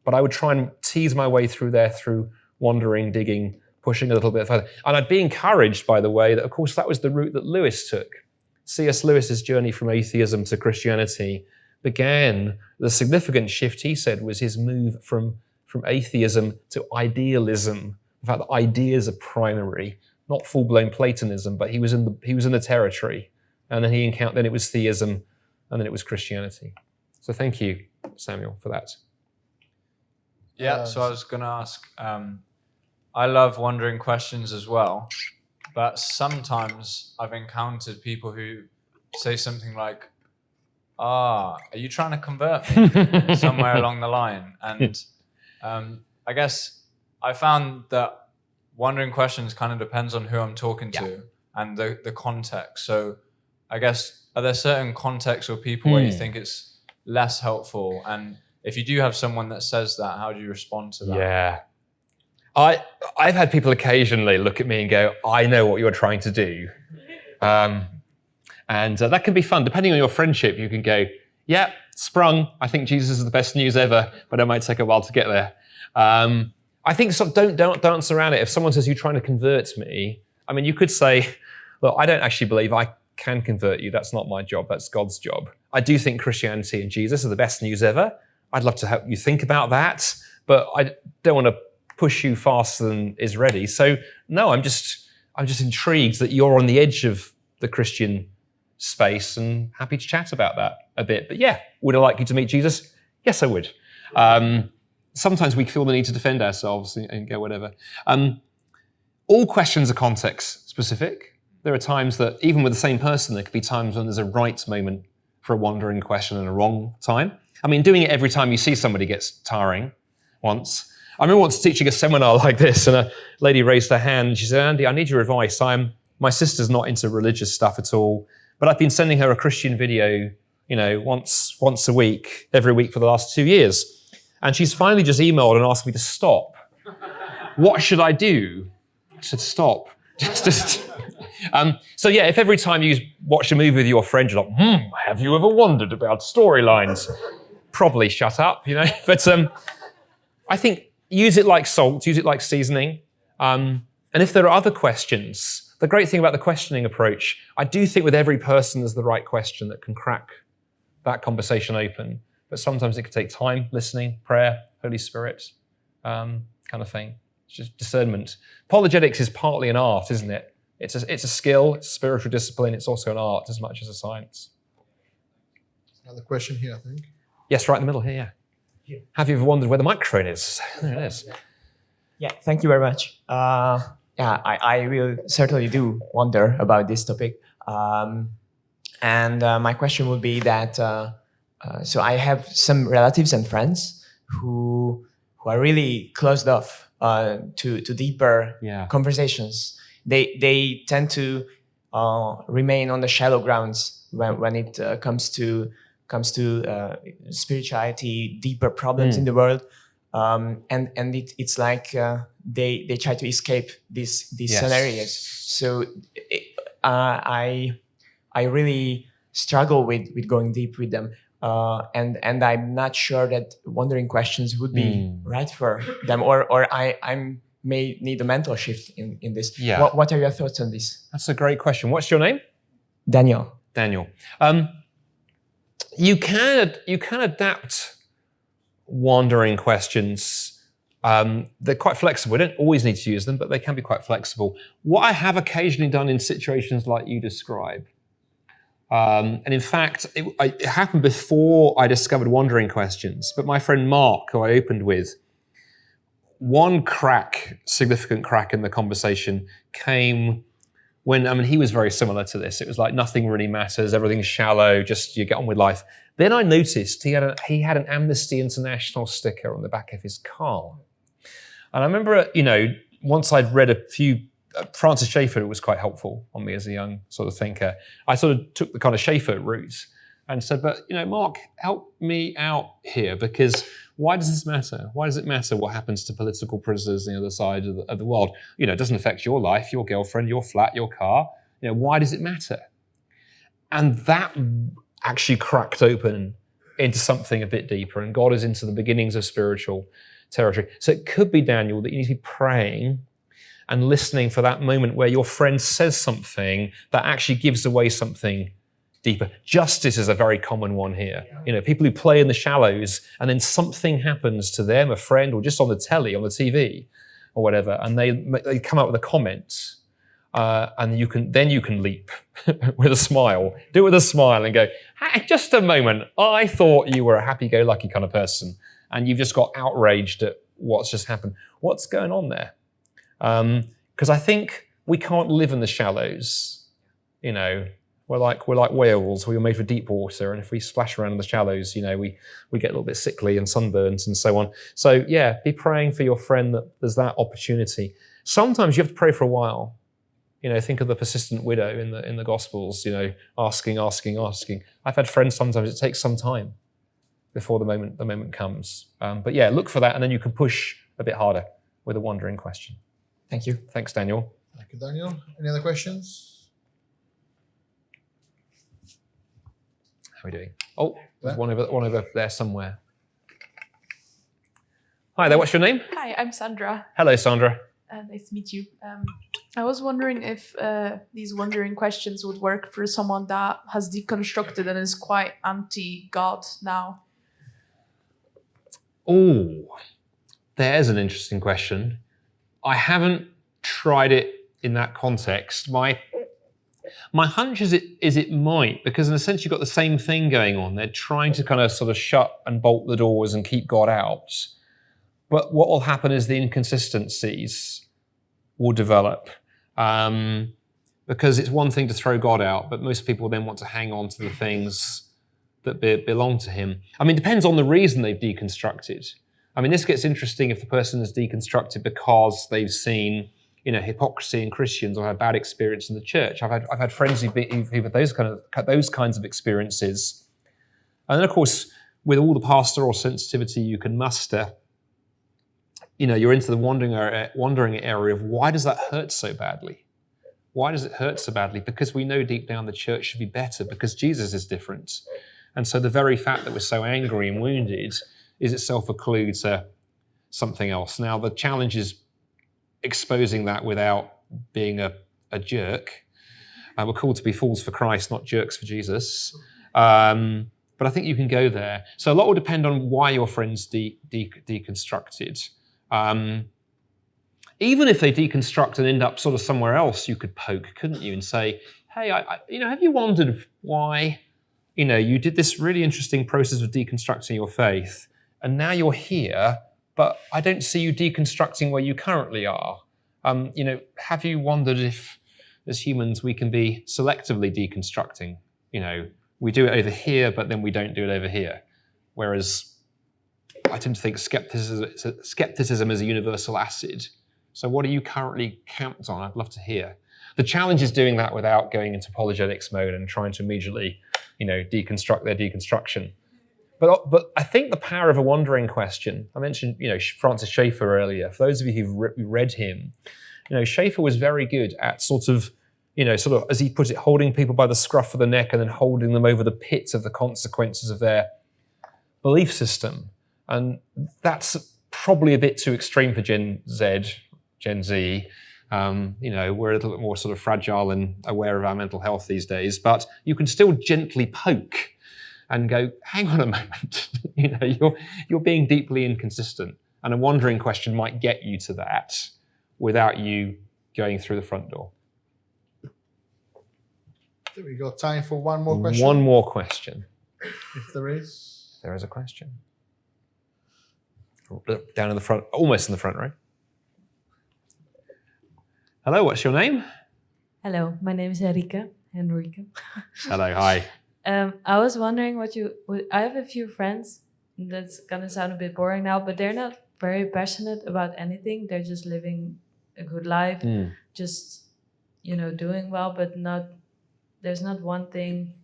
But I would try and tease my way through there through wandering, digging, pushing a little bit further. And I'd be encouraged, by the way, that of course that was the route that Lewis took. C.S. Lewis's journey from atheism to Christianity began, the significant shift, he said, was his move from atheism to idealism. In fact, the ideas are primary, not full-blown Platonism, but he was in the territory. And then then it was theism, and then it was Christianity. So thank you, Samuel, for that. Yeah, so I was going to ask, I love wandering questions as well, but sometimes I've encountered people who say something like, are you trying to convert me somewhere along the line? And I guess I found that wandering questions kind of depends on who I'm talking to and the context. So I guess, are there certain contexts or people where you think it's less helpful? And if you do have someone that says that, how do you respond to that? Yeah. I've had people occasionally look at me and go, I know what you're trying to do. And that can be fun. Depending on your friendship, you can go, yeah, sprung. I think Jesus is the best news ever, but it might take a while to get there. I think don't dance around it. If someone says, you're trying to convert me, I mean, you could say, look, I don't actually believe I can convert you. That's not my job. That's God's job. I do think Christianity and Jesus are the best news ever. I'd love to help you think about that, but I don't want to push you faster than is ready. So no, I'm just intrigued that you're on the edge of the Christian space and happy to chat about that a bit. But yeah, would I like you to meet Jesus? Yes, I would. Sometimes we feel the need to defend ourselves and go whatever. All questions are context specific. There are times that even with the same person, there could be times when there's a right moment for a wandering question and a wrong time. I mean, doing it every time you see somebody gets tiring once. I remember once teaching a seminar like this, and a lady raised her hand and she said, Andy, I need your advice. My sister's not into religious stuff at all, but I've been sending her a Christian video, once a week, every week for the last 2 years. And she's finally just emailed and asked me to stop. What should I do? I said, stop. So yeah, if every time you watch a movie with your friend, you're like, have you ever wondered about storylines? Probably shut up, But I think use it like salt, use it like seasoning. And if there are other questions, the great thing about the questioning approach, I do think with every person there's the right question that can crack that conversation open. But sometimes it can take time, listening, prayer, Holy Spirit, kind of thing. It's just discernment. Apologetics is partly an art, isn't it? It's a skill, it's a spiritual discipline, it's also an art as much as a science. Another question here, I think. Yes, right in the middle here, yeah. Have you ever wondered where the microphone is? There it is. Yeah, thank you very much. I will certainly do wonder about this topic. And my question would be that, so I have some relatives and friends who are really closed off to deeper conversations. They tend to remain on the shallow grounds when it comes to spirituality, deeper problems in the world, and it's like they try to escape these Yes. scenarios. So I really struggle with going deep with them. And I'm not sure that wondering questions would be right for them, or I may need a mental shift in this. Yeah. What are your thoughts on this? That's a great question. What's your name? Daniel. Daniel. You can adapt wandering questions. They're quite flexible. We don't always need to use them, but they can be quite flexible. What I have occasionally done in situations like you describe, and in fact, it happened before I discovered wandering questions, but my friend Mark, who I opened with, one significant crack in the conversation came when, he was very similar to this. It was like nothing really matters, everything's shallow, just you get on with life. Then I noticed he had an Amnesty International sticker on the back of his car. And I remember, once I'd read a few, Francis Schaeffer was quite helpful on me as a young sort of thinker. I sort of took the kind of Schaeffer route and said, but, Mark, help me out here, because why does this matter? Why does it matter what happens to political prisoners on the other side of the world? It doesn't affect your life, your girlfriend, your flat, your car. Why does it matter? And that actually cracked open into something a bit deeper, and God is into the beginnings of spiritual territory. So it could be, Daniel, that you need to be praying and listening for that moment where your friend says something that actually gives away something deeper. Justice is a very common one here. People who play in the shallows and then something happens to them, a friend, or just on the telly, on the TV, or whatever, and they come up with a comment, and you can leap with a smile. Do it with a smile and go, hey, just a moment, I thought you were a happy-go-lucky kind of person, and you've just got outraged at what's just happened. What's going on there? Because I think we can't live in the shallows. We're like whales. We were made for deep water, and if we splash around in the shallows, we get a little bit sickly and sunburnt and so on. So yeah, be praying for your friend that there's that opportunity. Sometimes you have to pray for a while. Think of the persistent widow in the Gospels. Asking. I've had friends. Sometimes it takes some time before the moment comes. But yeah, look for that, and then you can push a bit harder with a wandering question. Thank you. Thanks, Daniel. Thank you, Daniel. Any other questions? How are we doing? Oh, there's one over there somewhere. Hi there, what's your name? Hi, I'm Sandra. Hello, Sandra. Nice to meet you. I was wondering if these wandering questions would work for someone that has deconstructed and is quite anti-God now. Oh, there's an interesting question. I haven't tried it in that context. My hunch is it might, because in a sense you've got the same thing going on. They're trying to kind of sort of shut and bolt the doors and keep God out. But what will happen is the inconsistencies will develop. Because it's one thing to throw God out, but most people then want to hang on to the things that belong to him. It depends on the reason they've deconstructed. This gets interesting if the person has deconstructed because they've seen, hypocrisy in Christians or had bad experience in the church. I've had friends who've had those kinds of experiences, and then of course, with all the pastoral sensitivity you can muster, you're into the wandering area of why does that hurt so badly? Why does it hurt so badly? Because we know deep down the church should be better because Jesus is different, and so the very fact that we're so angry and wounded is itself a clue to something else. Now, the challenge is exposing that without being a jerk. We're called to be fools for Christ, not jerks for Jesus. But I think you can go there. So a lot will depend on why your friends deconstructed. Even if they deconstruct and end up sort of somewhere else, you could poke, couldn't you, and say, hey, have you wondered why, you did this really interesting process of deconstructing your faith, and now you're here, but I don't see you deconstructing where you currently are. Have you wondered if, as humans, we can be selectively deconstructing? We do it over here, but then we don't do it over here. Whereas I tend to think skepticism is a universal acid. So what are you currently camped on? I'd love to hear. The challenge is doing that without going into apologetics mode and trying to immediately, deconstruct their deconstruction. But I think the power of a wandering question, I mentioned, Francis Schaeffer earlier. For those of you who've read him, Schaeffer was very good at sort of, as he put it, holding people by the scruff of the neck and then holding them over the pit of the consequences of their belief system. And that's probably a bit too extreme for Gen Z. We're a little bit more sort of fragile and aware of our mental health these days, but you can still gently poke and go, hang on a moment, you're being deeply inconsistent. And a wandering question might get you to that without you going through the front door. There we go. Time for one more question. One more question. If there is. There is a question. Down in the front, almost in the front row. Hello, what's your name? Hello, my name is Henrike. Hello, hi. I was wondering I have a few friends, that's gonna sound a bit boring now, but they're not very passionate about anything. They're just living a good life, just, doing well, but there's not one thing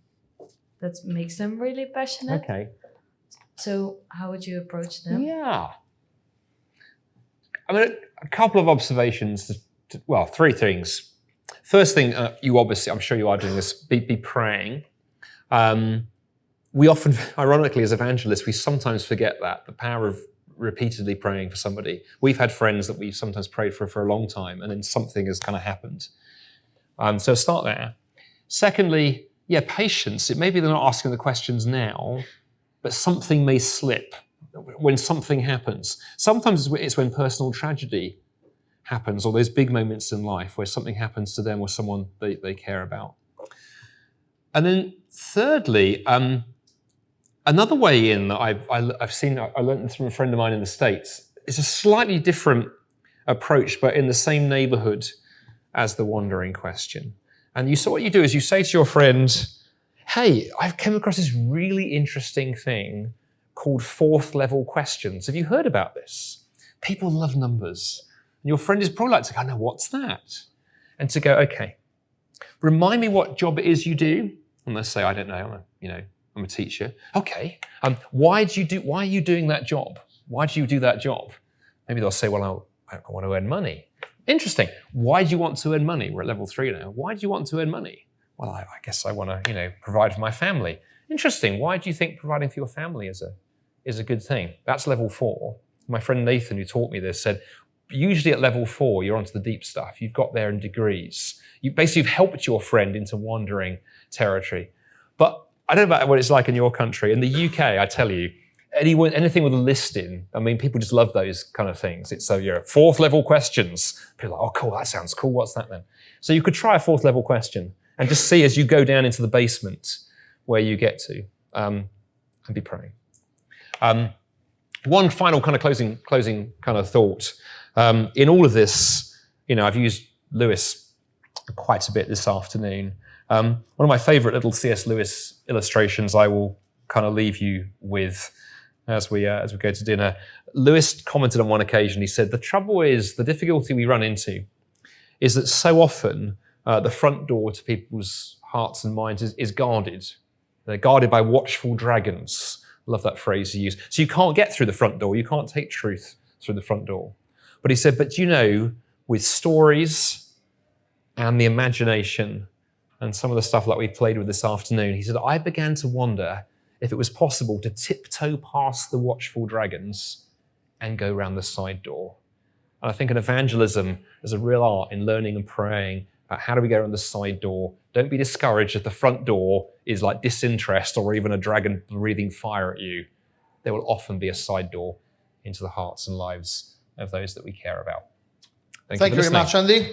that makes them really passionate. Okay. So how would you approach them? Yeah. I mean, a couple of observations, three things. First thing, I'm sure you are doing this, be praying. We often, ironically, as evangelists, we sometimes forget the power of repeatedly praying for somebody. We've had friends that we've sometimes prayed for a long time, and then something has kind of happened. So start there. Secondly, patience. It may be they're not asking the questions now, but something may slip when something happens. Sometimes it's when personal tragedy happens, or those big moments in life where something happens to them or someone they care about. And then thirdly, another way in that I've seen, I learned from a friend of mine in the States, it's a slightly different approach, but in the same neighborhood as the wandering question. And what you do is you say to your friend, hey, I've come across this really interesting thing called fourth level questions. Have you heard about this? People love numbers. And your friend is probably like to go, no, what's that? And to go, okay, remind me what job it is you do. And they'll say, I don't know, I'm a teacher. Okay, why are you doing that job? Why do you do that job? Maybe they'll say, well, I want to earn money. Interesting. Why do you want to earn money? We're at level 3 now. Why do you want to earn money? Well, I guess I want to, provide for my family. Interesting. Why do you think providing for your family is a good thing? That's level 4. My friend Nathan, who taught me this, said, usually at level 4, you're onto the deep stuff. You've got there in degrees. You've helped your friend into wandering territory. But I don't know about what it's like in your country. In the UK, I tell you, anything with a list in, people just love those kind of things. It's fourth level questions. People are like, oh, cool, that sounds cool. What's that then? So you could try a fourth level question and just see as you go down into the basement where you get to, and be praying. One final kind of closing kind of thought. In all of this, I've used Lewis quite a bit this afternoon. One of my favorite little C.S. Lewis illustrations I will kind of leave you with as we go to dinner. Lewis commented on one occasion, he said, the difficulty we run into is that so often the front door to people's hearts and minds is guarded. They're guarded by watchful dragons. Love that phrase he used. So you can't get through the front door. You can't take truth through the front door. But he said, with stories and the imagination and some of the stuff like we played with this afternoon, he said, I began to wonder if it was possible to tiptoe past the watchful dragons and go around the side door. And I think in evangelism, there's a real art in learning and praying about how do we go around the side door. Don't be discouraged if the front door is like disinterest or even a dragon breathing fire at you. There will often be a side door into the hearts and lives of those that we care about. Thank you very much, Andy.